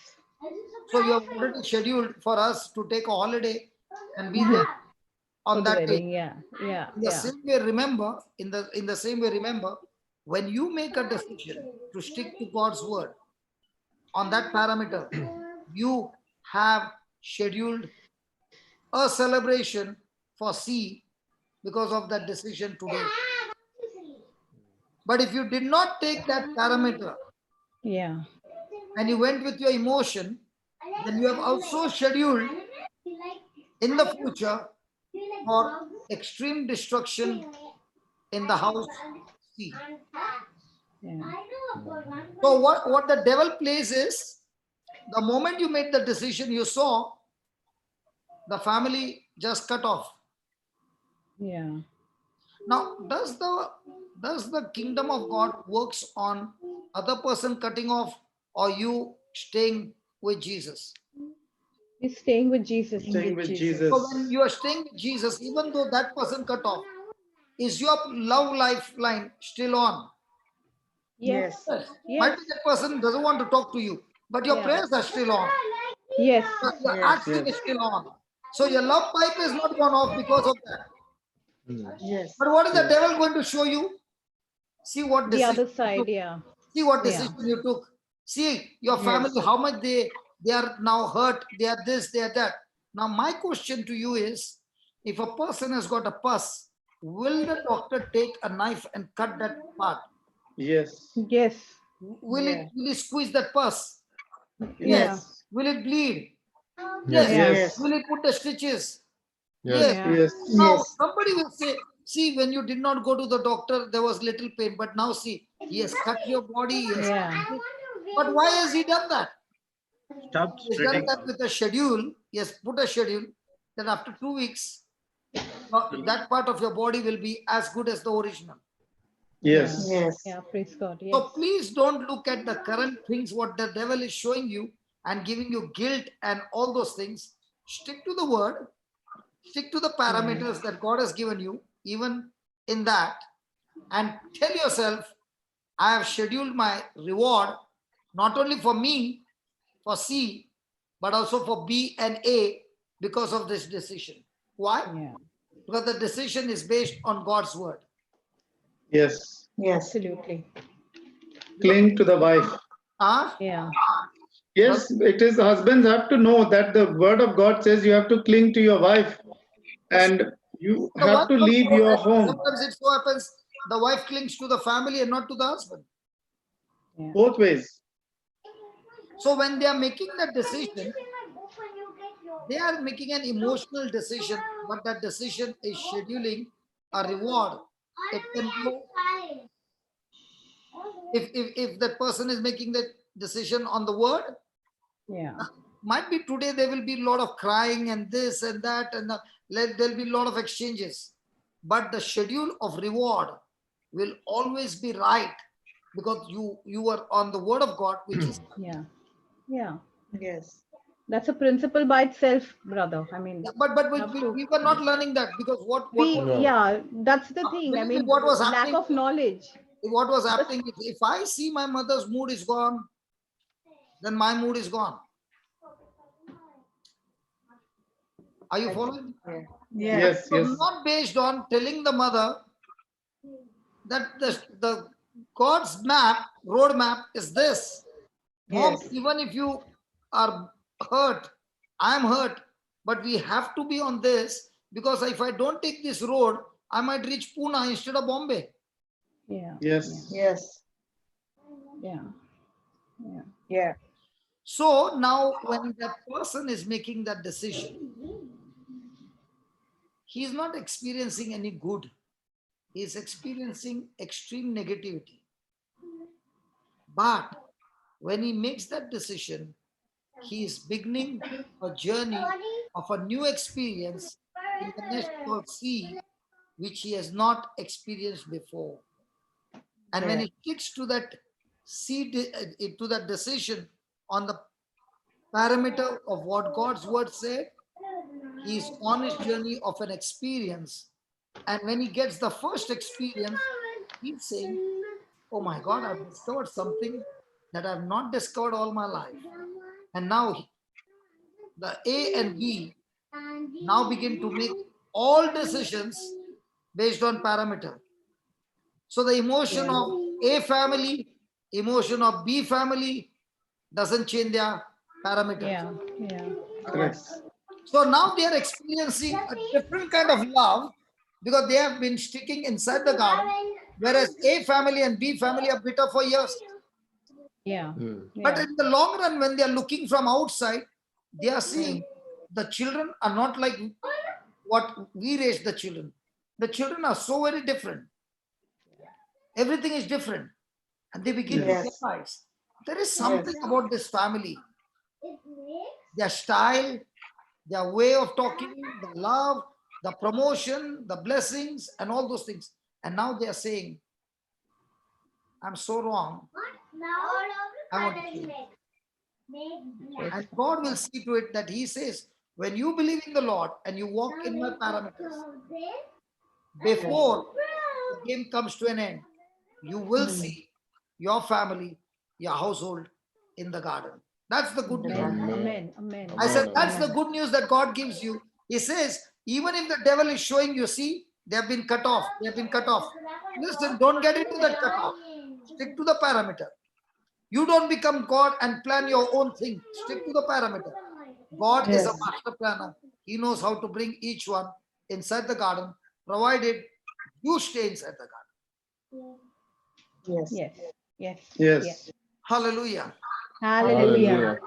So you have already scheduled for us to take a holiday and be there For on the that day. wedding. Yeah. Yeah. In the Yeah. same way, remember, in the same way, remember, when you make a decision to stick to God's word on that parameter, you have scheduled a celebration for C because of that decision today. But if you did not take that parameter Yeah. and you went with your emotion, then you have also scheduled in the future for extreme destruction in the house C. Yeah. So what the devil plays is, the moment you made the decision, you saw the family just cut off. Yeah. Now, does the kingdom of God works on other person cutting off or you staying with Jesus? He's staying with Jesus. Staying with Jesus. So when you are staying with Jesus, even though that person cut off, is your love lifeline still on? Yes. Yes. Yes. Might be that person doesn't want to talk to you, but your Yeah. prayers are still on. Yes. Your Yes. acting is still on. So your love pipe is not gone off because of that. Yes. But what is the devil going to show you? See what The decision other you side. took. Yeah. See what Yeah. decision you took. See your Yes. family, how much they are now hurt, they are this, they are that. Now my question to you is, if a person has got a pus, will the doctor take a knife and cut that part? Yes. Yes. Will Yeah. it squeeze that pus? Yeah. Will it bleed? Yes. Yes. Yes. Will it put the stitches? Yes. Yeah. Yes. Now Yes. somebody will say, see, when you did not go to the doctor, there was little pain, but now see, he has cut your body. He has Yeah. But why has he done that? Stop He's done spreading. that with a schedule. He has put a schedule that after 2 weeks, that part of your body will be as good as the original. Yes. Yes. Yeah. Praise God. Yes. So please don't look at the current things, what the devil is showing you and giving you guilt and all those things. Stick to the word, stick to the parameters that God has given you, even in that, and tell yourself, I have scheduled my reward not only for me, for C, but also for B and A because of this decision. Why? Yeah. Because the decision is based on God's word. Yes. Yes. Absolutely. Cling to the wife. Ah, Yeah. Yes, it is. Husbands have to know that the word of God says you have to cling to your wife, and you the wife have to leave also, your home. sometimes it so happens the wife clings to the family and not to the husband. Yeah. Both ways. So when they are making that decision, they are making an emotional decision, but that decision is scheduling a reward. It can go if that person is making that decision on the word, Yeah. might be today there will be a lot of crying and this and that, and there'll be a lot of exchanges. But the schedule of reward will always be right because you are on the word of God, which is Yeah. Yeah. Yes. That's a principle by itself, brother. I mean, but have to- we were not learning that because what No. yeah, that's the thing. I believe me, mean, what was lack happening? of knowledge. What was happening if I see my mother's mood is gone, then my mood is gone. Are you following? Yeah. Yes, So yes. not based on telling the mother that the God's map, road map is this. Mom, Yes. even if you are hurt, I'm hurt, but we have to be on this because if I don't take this road, I might reach Pune instead of Bombay. Yeah. Yes. Yes. Yeah. Yeah. Yeah. So now when that person is making that decision, he is not experiencing any good. He is experiencing extreme negativity. But when he makes that decision, he is beginning a journey of a new experience in the nest called sea, which he has not experienced before. And when Yeah. he sticks to that to that decision on the parameter of what God's word said, he is on his journey of an experience. And when he gets the first experience, he's saying, oh my God, I've discovered something that I've not discovered all my life. And now the A and B now begin to make all decisions based on parameter. So the emotion Yeah. of A family, emotion of B family doesn't change their parameters. Yeah. Yeah. Correct. So now they are experiencing a different kind of love because they have been sticking inside the garden, whereas A family and B family are bitter for years. Yeah. But Yeah. in the long run, when they are looking from outside, they are seeing the children are not like what we raised the children. The children are so very different. Everything is different. And they begin to Yes. realize there is something about this family. Their style, their way of talking, the love, the promotion, the blessings, and all those things. And now they are saying, I'm so wrong. I want to change. And God will see to it that He says, when you believe in the Lord and you walk in my parameters, before the game comes to an end, you will see your family, your household in the garden. That's the good news. Amen. Amen. I said, Amen. that's the good news that God gives you. He says, even if the devil is showing you, see, they have been cut off. They have been cut off. Listen, don't get into that cut off. Stick to the parameter. You don't become God and plan your own thing. Stick to the parameter. God is a Yes. master planner. He knows how to bring each one inside the garden, provided you stay inside the garden. Yes. Yes. Yes. Yes. Hallelujah. Hallelujah. Hallelujah.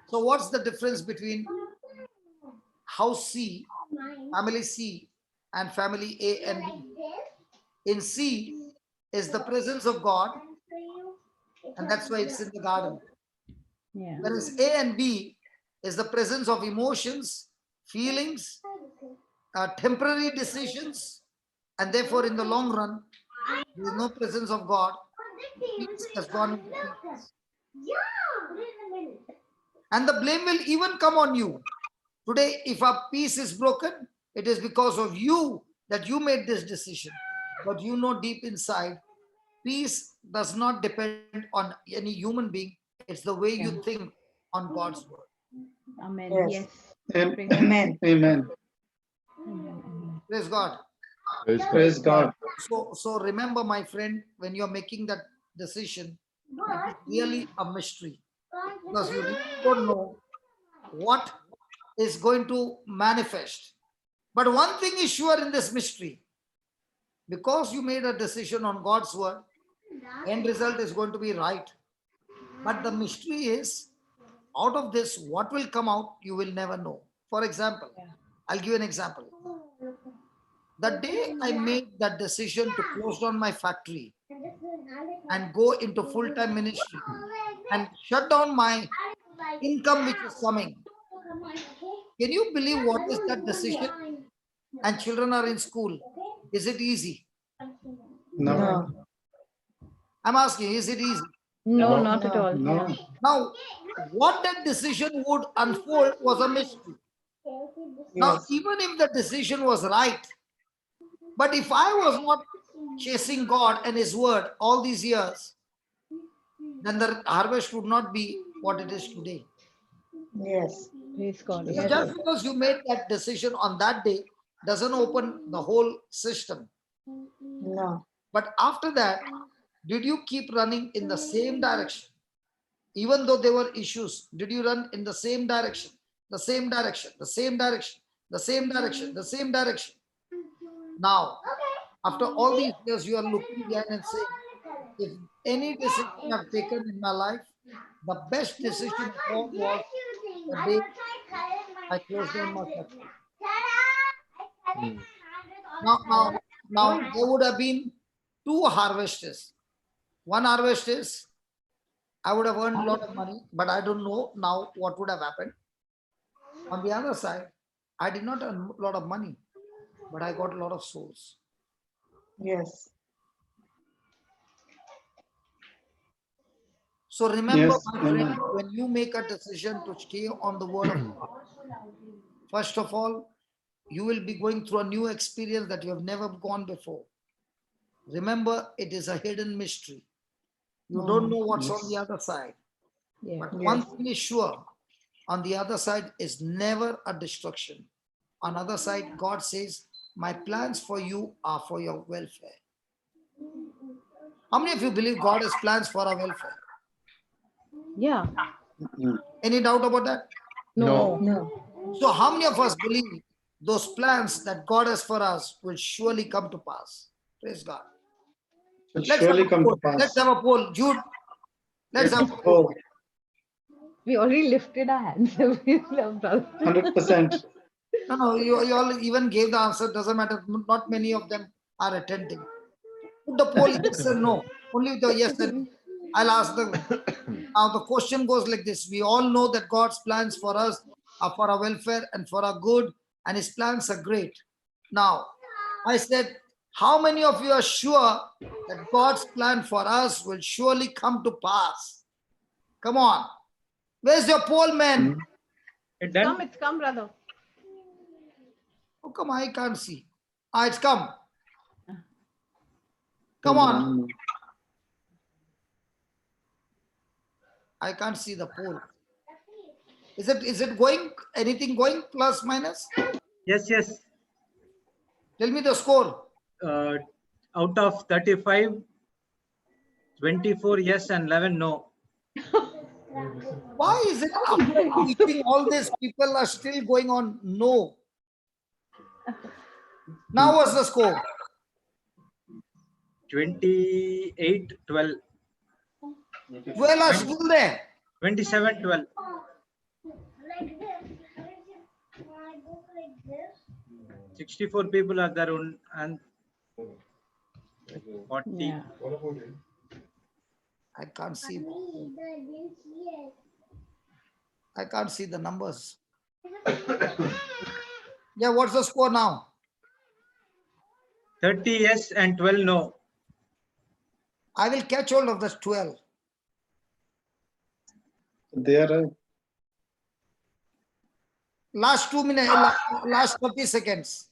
So what's the difference between house C family C and family A and B. In C is the presence of God, and that's why it's in the garden. Yeah. Whereas A and B is the presence of emotions, feelings, temporary decisions, and therefore in the long run, there is no presence of God. Peace has gone into peace. And the blame will even come on you. Today, if our peace is broken, it is because of you that you made this decision. But you know deep inside, peace does not depend on any human being. It's the way you think on God's word. Amen. Yes. Yes. Amen. Amen. Praise God. Praise God. Praise God. So remember, my friend, when you're making that decision, it is really a mystery because you really don't know what is going to manifest. But one thing is sure in this mystery, because you made a decision on God's word, end result is going to be right. But the mystery is, out of this, what will come out, you will never know. For example, I'll give you an example. The day I made that decision to close down my factory and go into full-time ministry and shut down my income which is coming, can you believe what is that decision? And children are in school. Is it easy? No. No. I'm asking, is it easy? No, No. not at all. No. Yeah. Now, what that decision would unfold was a mystery. Now, Yes. even if the decision was right, but if I was not chasing God and His word all these years, then the harvest would not be what it is today. Yes. Praise God. So Yes. just because you made that decision on that day doesn't open the whole system. No. But after that, did you keep running in the same direction? Even though there were issues, did you run in the same direction, the same direction, the same direction, the same direction, the same direction? Now, after all these years, you are looking behind and saying, if any decision I've taken in my life, the best decision of all was the day I closed down my factory. Now, there would have been two harvests. One harvest is I would have earned a lot of money, but I don't know now what would have happened. On the other side, I did not earn a lot of money, but I got a lot of souls. Yes. So remember, Yes, my friend, amen. when you make a decision to stay on the word of God, first of all, you will be going through a new experience that you have never gone before. Remember, it is a hidden mystery. You don't know what's on the other side. Yeah. But one thing is sure, on the other side is never a destruction. On the other side, God says, my plans for you are for your welfare. How many of you believe God has plans for our welfare? Yeah. Any doubt about that? No. No. So how many of us believe those plans that God has for us will surely come to pass? Praise God. Will Let's have surely a come poll. to pass. Let's have a poll. Jude, let's have a poll. Oh, We already lifted our hands. 100%. No, you all even gave the answer. Doesn't matter. Not many of them are attending. Put the poll yes and no. Only the yes and no. I'll ask them. Now the question goes like this. We all know that God's plans for us are for our welfare and for our good, and His plans are great. Now, I said, how many of you are sure that God's plan for us will surely come to pass? Come on. Where's your poll, man? It done? It's come, brother. Oh, come on, I can't see. Ah, it's come. Come on. I can't see the poll. Is it going? Anything going? Plus, minus? Yes, yes. Tell me the score. Out of 35, 24 yes and 11 no. Why is it after teaching all this, people are still going on no? Now what's the score? 28, 12. 12 are still there. 27, 12. 64 people are there and 40. Yeah. I can't see. I can't see the numbers. Yeah, what's the score now? 30 yes and 12 no. I will catch hold of the 12. They are Last 2 minutes, last 30 seconds.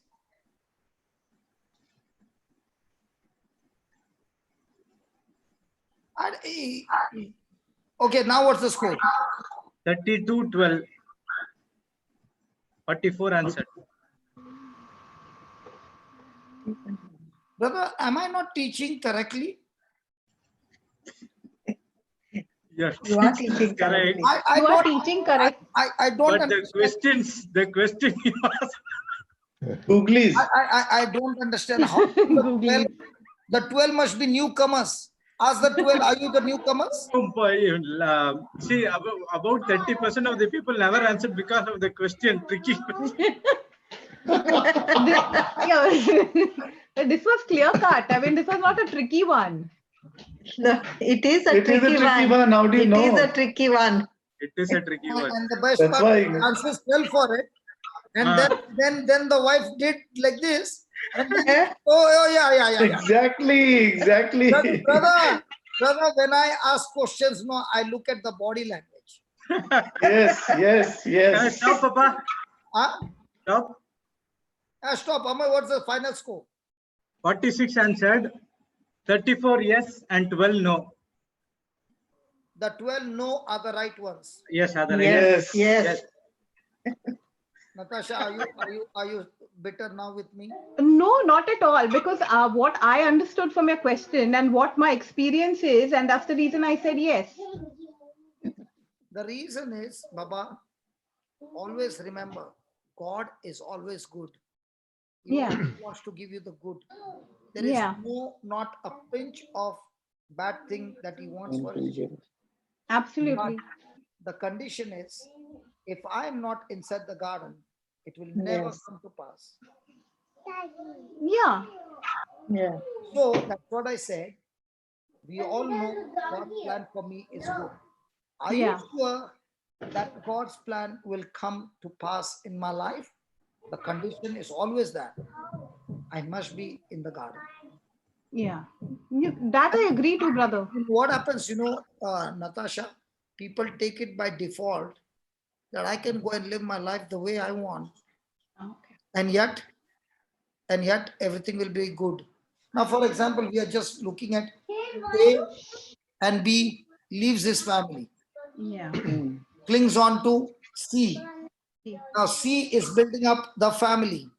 Okay, now what's the score? 32 12. 44 answered. Brother, am I not teaching correctly? Yes, You are teaching correct. correctly. I You are don't, teaching correct. I don't But the understand. question you asked. Googlies. I don't understand how Googly. the 12 must be newcomers. Ask the 12, are you the newcomers? See, about 30% of the people never answered because of the question, tricky question. Yeah. This was clear cut. I mean, this was not a tricky one. No, it is a It is a tricky tricky one. one. How do you It know? is a tricky one. It is a tricky one. And the best That's part, why- the answers fell for it. And Ah. then the wife did like this. And then, oh yeah. Exactly. Brother, when I ask questions, no, I look at the body language. Yes. Stop, Papa. Huh? Stop. Stop. Amma, what's the final score? 46 answered, 34 yes and 12 no. The 12 no are the right ones. Yes, are the right. Yes, Yes. yes. Natasha, are you bitter now with me? No, not at all. Because what I understood from your question and what my experience is, and that's the reason I said yes. The reason is, Baba, always remember, God is always good. He Yeah. always wants to give you the good. There is Yeah. not a pinch of bad thing that he wants for you. Absolutely. The condition is, if I am not inside the garden, it will never Yes. come to pass. Yeah. Yeah. So that's what I said. We all know God's plan for me is good. Are Yeah. you sure that God's plan will come to pass in my life? The condition is always that I must be in the garden. Yeah. That I agree to, brother. What happens, Natasha, people take it by default that I can go and live my life the way I want. Okay. And yet everything will be good. Now, for example, we are just looking at A and B leaves his family, Yeah. clings on to C. Now C is building up the family.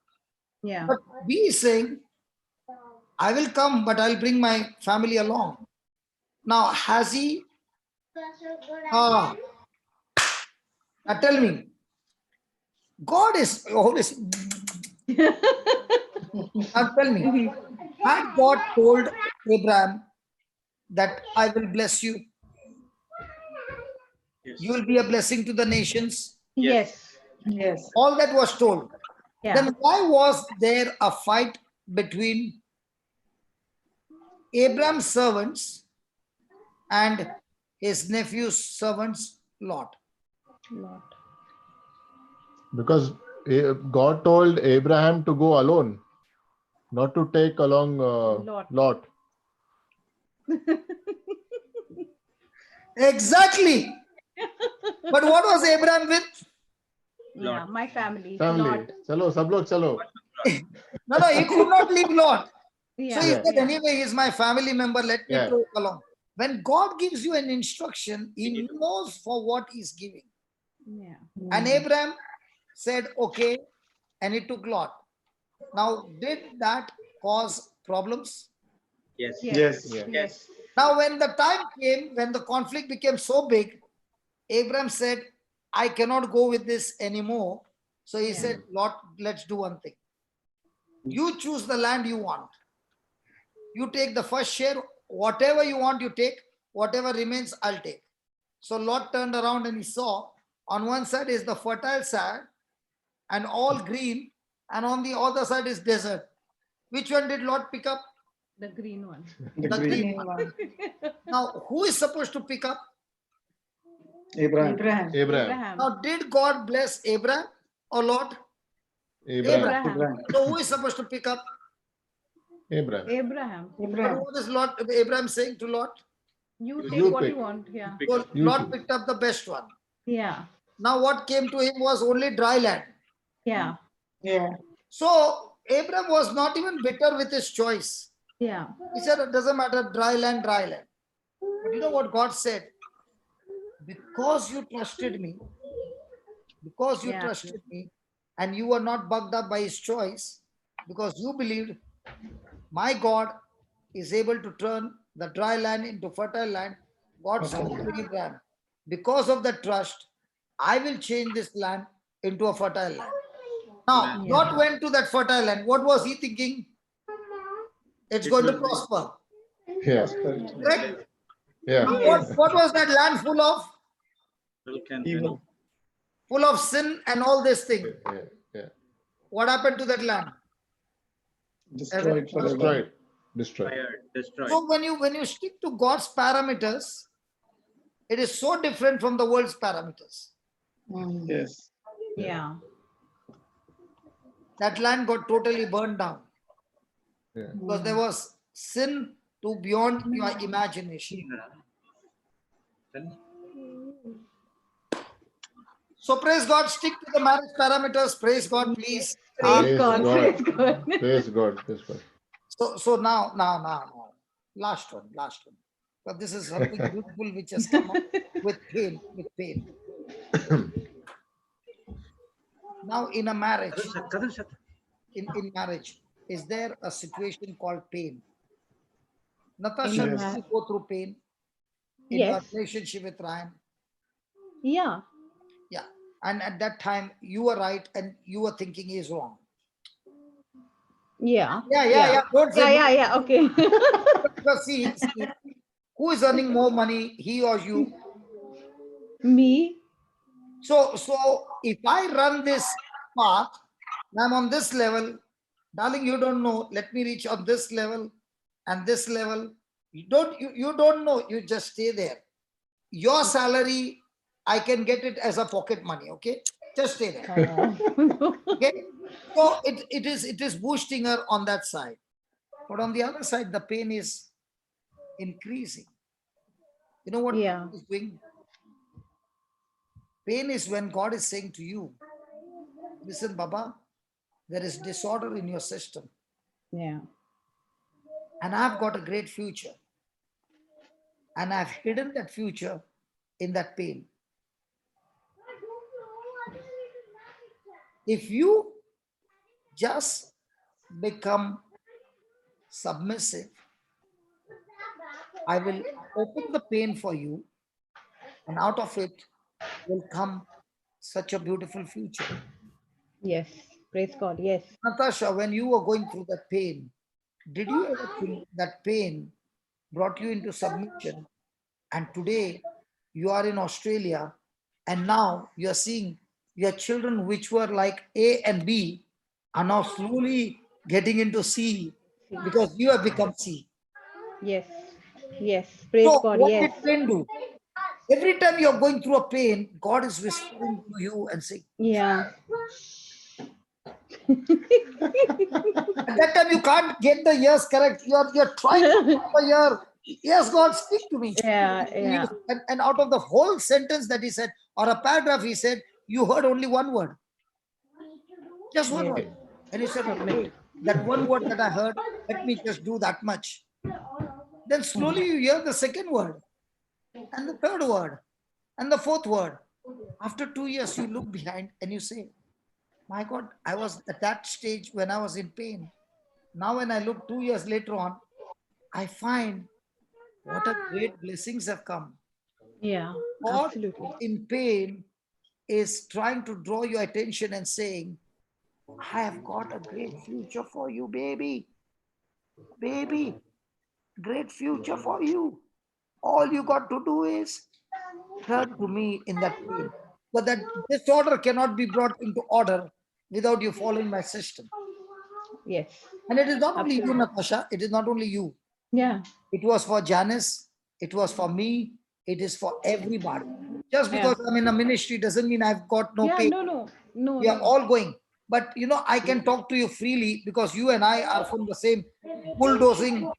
Yeah. But B is saying, I will come, but I'll bring my family along. Now, has he? Now tell me, God is always. Now tell me, had God told Abraham that I will bless you, Yes. you will be a blessing to the nations? Yes. Yes. All that was told. Yeah. Then why was there a fight between Abraham's servants and his nephew's servants, Lot? Lot. Because God told Abraham to go alone, not to take along Lot. Lot. Exactly. But what was Abraham with? Yeah. My family. Family. Lot. Chalo, sab log chalo. No, he could not leave Lot. Yeah. So he Yeah. said, anyway, he's my family member, let me Yeah. take along. When God gives you an instruction, he knows for what he's giving. Yeah. And Abraham said, okay, and he took Lot. Now, did that cause problems? Yes. Yes. Yeah. Yes. Now, when the time came, when the conflict became so big, Abraham said, I cannot go with this anymore. So he Yeah. said, Lot, let's do one thing. You choose the land you want. You take the first share, whatever you want, you take, whatever remains, I'll take. So Lot turned around and he saw on one side is the fertile side and all green, and on the other side is desert. Which one did Lot pick up? The green one. The The green green Green one. one. Now, who is supposed to pick up? Abraham. Abraham. Abraham. Now, did God bless Abraham or Lot? Abraham. Abraham. So, who is supposed to pick up? Abraham. Abraham. But Abraham. what is Lot, Abraham saying to Lot? You You take what pick. you want. Yeah. Pick So, up. You Lot choose. picked up the best one. Yeah. Now, what came to him was only dry land. Yeah. Yeah. So, Abraham was not even bitter with his choice. Yeah. He said, it doesn't matter, dry land, dry land. But you know what God said? Because you trusted me, because you Yeah. trusted me, and you were not bugged up by his choice, because you believed my God is able to turn the dry land into fertile land. God said to Abraham, because of the trust, I will change this land into a fertile land. Now, Amen. Lot went to that fertile land. What was he thinking? It's It going to will be- prosper. Yeah. Prosperity. Correct? Yeah. Now, Yes. what was that land full of? Milk and Evil. honey. Full of sin and all this thing. Yeah. Yeah. What happened to that land? Destroyed forever. Destroyed. Destroyed. Fired, destroyed. So when you stick to God's parameters, it is so different from the world's parameters. Mm. Yes. Yeah. That land got totally burned down Yeah. because there was sin to beyond your imagination. So praise God, stick to the marriage parameters. Praise God, please. Praise Praise God. God. Praise God. Praise God. Praise God. So now. Last one. But this is something beautiful which has come up with pain. Now in a marriage, in marriage, is there a situation called pain? Natasha, In a did Yes. you go through pain in Yes. your relationship with Ryan? Yeah. Yeah. And at that time, you were right and you were thinking he is wrong. Yeah. Yeah. Don't say no. Yeah. Okay. Because see, who is earning more money, he or you? Me. So if I run this path, I'm on this level, darling, you don't know. Let me reach on this level and this level. You don't know. You just stay there. Your salary, I can get it as a pocket money. Okay, just stay there. Oh. Okay, so it is boosting her on that side, but on the other side, the pain is increasing. You know what Yeah. pain is doing? Pain is when God is saying to you, listen, Baba, there is disorder in your system, Yeah. and I've got a great future, and I've hidden that future in that pain. If you just become submissive, I will open the pain for you, and out of it will come such a beautiful future. Yes. Praise God. Yes. Natasha, when you were going through that pain, did you ever think that pain brought you into submission? And today you are in Australia, and now you are seeing your children, which were like A and B, are now slowly getting into C because you have become C. Yes. Yes. Praise So, God. what Yes. did pain do? Every time you're going through a pain, God is whispering to you and saying, Yeah. at that time you can't get the years correct. You're trying to get the year. Yes, God, speak to me. Yeah. And out of the whole sentence that he said, or a paragraph he said, you heard only one word. Just one Yes. word. And he said, okay, that one word that I heard, let me just do that much. Then slowly you hear the second word, and the third word, and the fourth word. After 2 years, you look behind and you say, my God, I was at that stage when I was in pain. Now, when I look 2 years later on, I find what a great blessings have come. Yeah. God Absolutely. in pain is trying to draw your attention and saying, I have got a great future for you, baby. Baby, great future for you. All you got to do is turn to me in that pain. But that disorder cannot be brought into order without you following my system. Yes. And it is not only you, Absolutely. Natasha. It is not only you. Yeah. It was for Janice. It was for me. It is for everybody. Just because I'm in a ministry doesn't mean I've got no Yeah. pay. No. We are all going. But I can talk to you freely because you and I are from the same bulldozing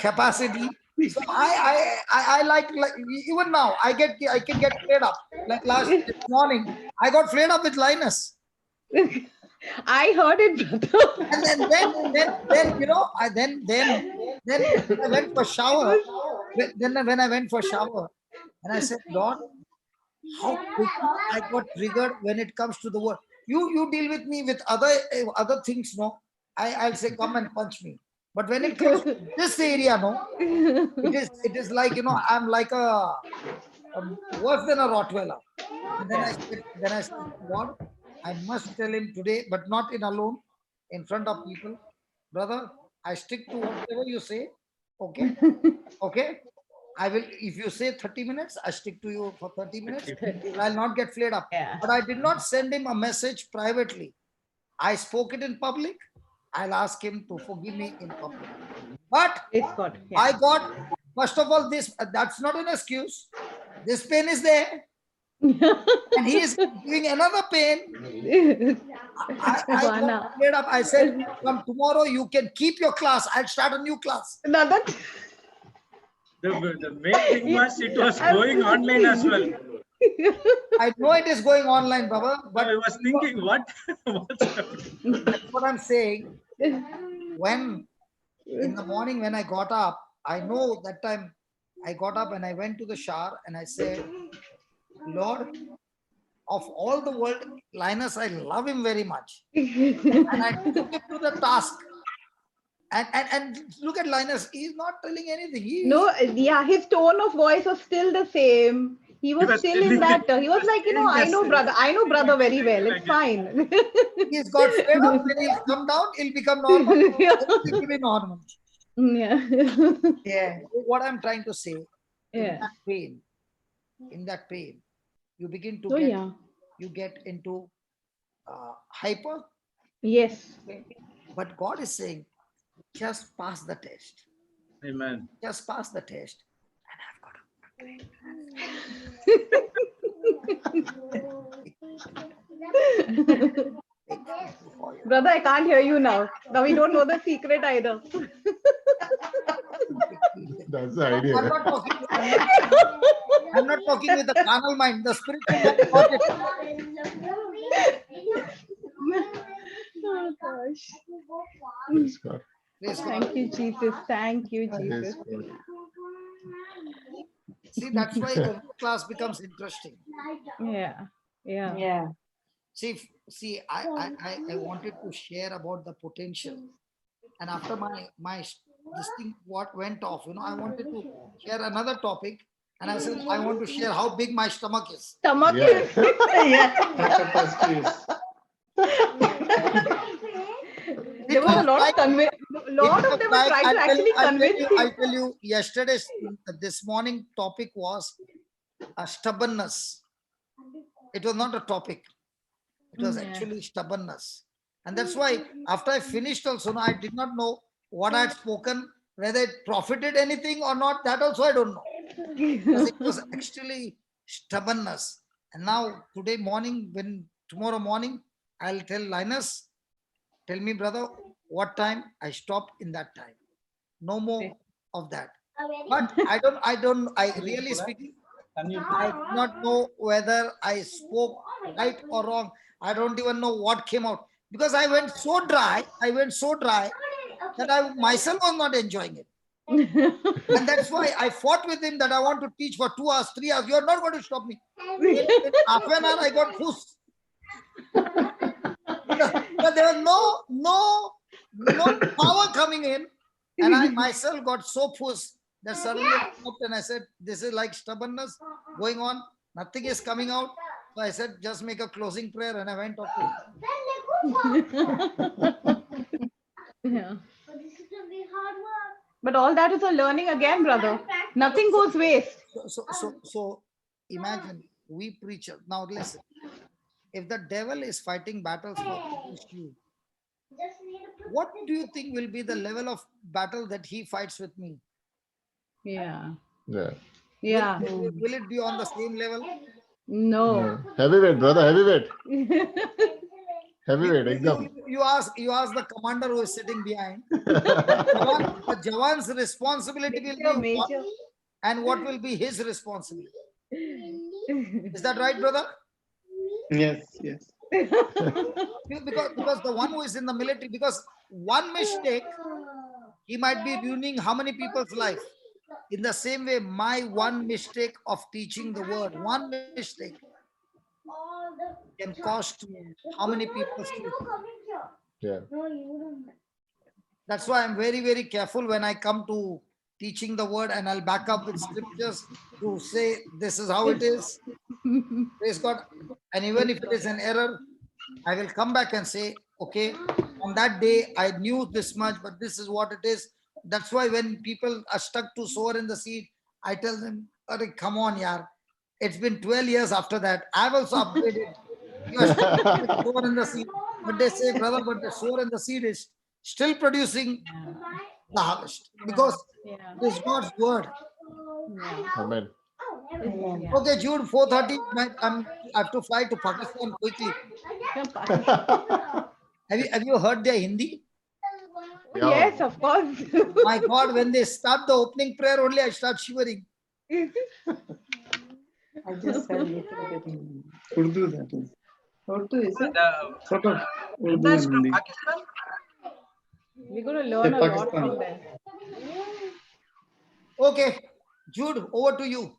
capacity. So I like even now I can get fed up. Like this morning, I got fed up with Linus. I heard it, brother. And then I went for shower. When I went for shower, and I said, Lord, how quickly I got triggered when it comes to the word. You deal with me with other things, no? I'll say, come and punch me. But when it comes to this area, no, it is like I'm like a worse than a Rottweiler. And then I said, Lord, I must tell him today, but not in alone, in front of people, brother. I stick to whatever you say. Okay, okay. I will. If you say 30 minutes, I stick to you for 30 minutes. I'll not get flared up. Yeah. But I did not send him a message privately. I spoke it in public. I'll ask him to forgive me in public. But It's God. Yeah. I got, first of all, this, that's not an excuse. This pain is there. And he is giving another pain. I got flared up. I said, from tomorrow, you can keep your class. I'll start a new class. The main thing was it was going online as well. I know it is going online, Baba, but I was thinking, what's happening? that's what I'm saying. When in the morning when I got up, I know that time I got up and I went to the shower and I said, Lord, of all the world, Linus, I love him very much. And I took him to the task. And look at Linus, he's not telling anything. His tone of voice was still the same. He was still in that. He was like, I know brother very well. It's fine. He's got fed up. When he'll come down, he'll become normal. He'll be normal. Yeah. Yeah. What I'm trying to say, Yeah. in that pain, you begin to you get into hyper. Yes. Okay? But God is saying, just pass the test. Amen. Just pass the test. And I've got a great Brother, I can't hear you now. Now we don't know the secret either. That's the idea. I'm not talking with the carnal mind, the spiritual mind got it. Oh gosh. Praise God. Praise God. Thank you, Jesus. Thank you, Jesus. Praise God. See, that's why the class becomes interesting. Yeah. See, I wanted to share about the potential. And after my this thing what went off, I wanted to share another topic. And I said, I want to share how big my stomach is. Stomach. Yeah. Capacity is. There was a lot of them were trying to actually convince you. I'll tell you, this morning topic was stubbornness. It was not a topic. It was actually stubbornness. And that's why after I finished also, I did not know what I had spoken, whether it profited anything or not. That also I don't know. Because it was actually stubbornness. And now tomorrow morning, I'll tell Linus, tell me, brother, what time I stopped in that time. No more of that. But I really speaking, I do not know whether I spoke right or wrong. I don't even know what came out. Because I went so dry that I myself was not enjoying it. And that's why I fought with him that I want to teach for 2 hours, 3 hours. You're not going to stop me. In half an hour, I got loose. But there was no power coming in. And I myself got so pushed that suddenly I stopped and I said, this is like stubbornness going on. Nothing is coming out. So I said, just make a closing prayer. And I went off. Yeah. But all that is a learning again, brother. Nothing goes waste. So imagine we preachers. Now listen, if the devil is fighting battles against you, what do you think will be the level of battle that he fights with me? Yeah. Yeah. Yeah. Will it be on the same level? No. No. Heavyweight, brother, heavyweight. Heavyweight, exam. You ask the commander who is sitting behind. The Jawan's responsibility will be what, Major. and what will be his responsibility. Is that right, brother? Yes, yes. Because the one who is in the military, because one mistake, he might be ruining how many people's life. In the same way, my one mistake of teaching the word, one mistake can cost how many people's life. Yeah. That's why I'm very, very careful when I come to teaching the word, and I'll back up with scriptures to say this is how it is. Praise God. And even if it is an error, I will come back and say, okay, on that day I knew this much, but this is what it is. That's why when people are stuck to sower in the seed, I tell them, come on, yaar. It's been 12 years after that. I've also upgraded. You are stuck with sower in the seed. But they say, brother, but the sower in the seed is still producing the harvest because Yeah. it is God's word. Amen. Amen. Okay, June 4:30. I have to fly to Pakistan quickly. Have you heard their Hindi? Yeah. Yes, of course. My God, when they start the opening prayer only, I start shivering. I just heard little bit in Urdu, that is. Urdu, is it? The Sort of Urdu Buddha is and from Hindi. Pakistan. We're going to learn Yeah, a lot Pakistan. from them. Okay, Jude, over to you.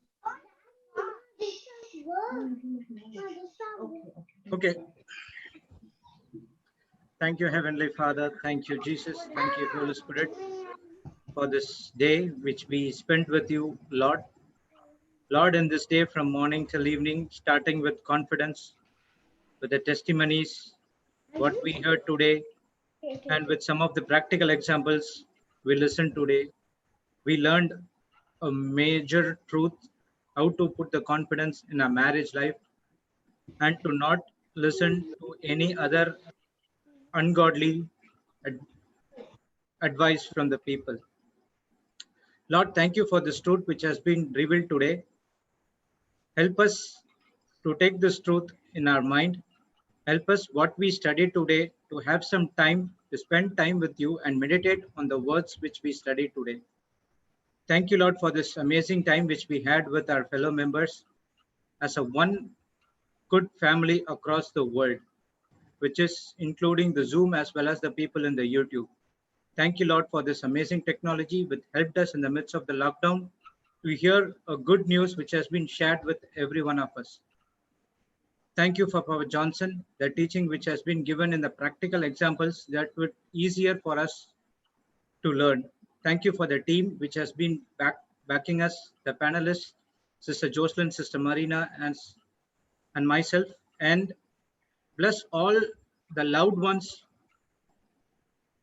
Okay. Thank you, Heavenly Father. Thank you, Jesus. Thank you, Holy Spirit, for this day which we spent with you, Lord. Lord, in this day from morning till evening, starting with confidence, with the testimonies, what we heard today, and with some of the practical examples we listened today, we learned a major truth, how to put the confidence in our marriage life and to not listen to any other ungodly ad- advice from the people. Lord, thank you for this truth which has been revealed today. Help us to take this truth in our mind. Help us what we studied today to have some time to spend time with you and meditate on the words which we studied today. Thank you, Lord, for this amazing time which we had with our fellow members as a one good family across the world, which is including the Zoom as well as the people in the YouTube. Thank you, Lord, for this amazing technology which helped us in the midst of the lockdown to hear a good news which has been shared with every one of us. Thank you for Papa Johnson, the teaching which has been given in the practical examples that would easier for us to learn. Thank you for the team which has been backing us, the panelists, Sister Jocelyn, Sister Marina, and myself. And bless all the loved ones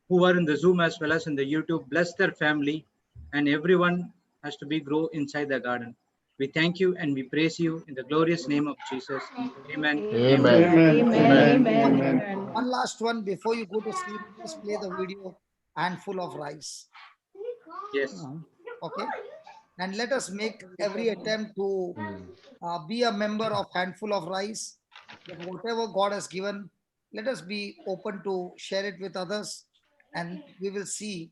who are in the Zoom as well as in the YouTube. Bless their family, and everyone has to be grow inside the garden. We thank you and we praise you in the glorious name of Jesus. Amen. Amen. Amen. Amen. Amen. Amen. One last one before you go to sleep. Please play the video Handful of Rice. Yes. Okay. And let us make every attempt to be a member of Handful of Rice. That whatever God has given, let us be open to share it with others, and we will see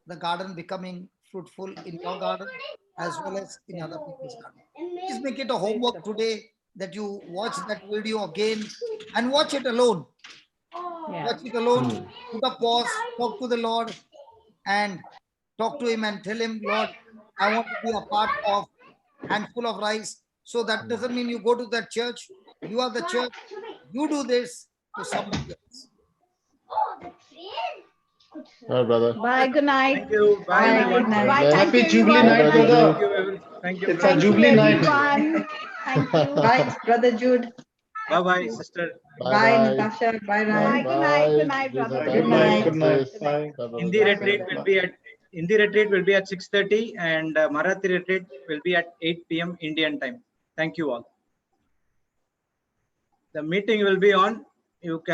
the garden becoming fruitful in your garden as well as in other people's garden. Please make it a homework today that you watch that video again and watch it alone. Yeah. Watch it alone, put a pause, talk to the Lord, and talk to Him and tell Him, Lord, I want to be a part of Handful of Rice. So that doesn't mean you go to that church. You are the church. You do this to somebody else. All right, brother. Bye. Good night. Thank you. Bye, Bye, everyone. good night. Bye. Bless. Thank you, Happy Jubilee everyone. night, Good night. brother. Thank you. It's Brother. a Thank you, Jubilee night. everyone. Thank you. Bye, Brother Jude. Bye bye, sister. Bye Bye, bye. Natasha. Bye, Bye. Ryan. Good night. Good night, Jesus, brother. bye Good bye. night. Good night. Sis. Bye. Bye bye. Hindi retreat will be at Marathi retreat at 6:30 and Marathi retreat will be at 8 p.m. Indian time. Thank you all. The meeting will be on. You can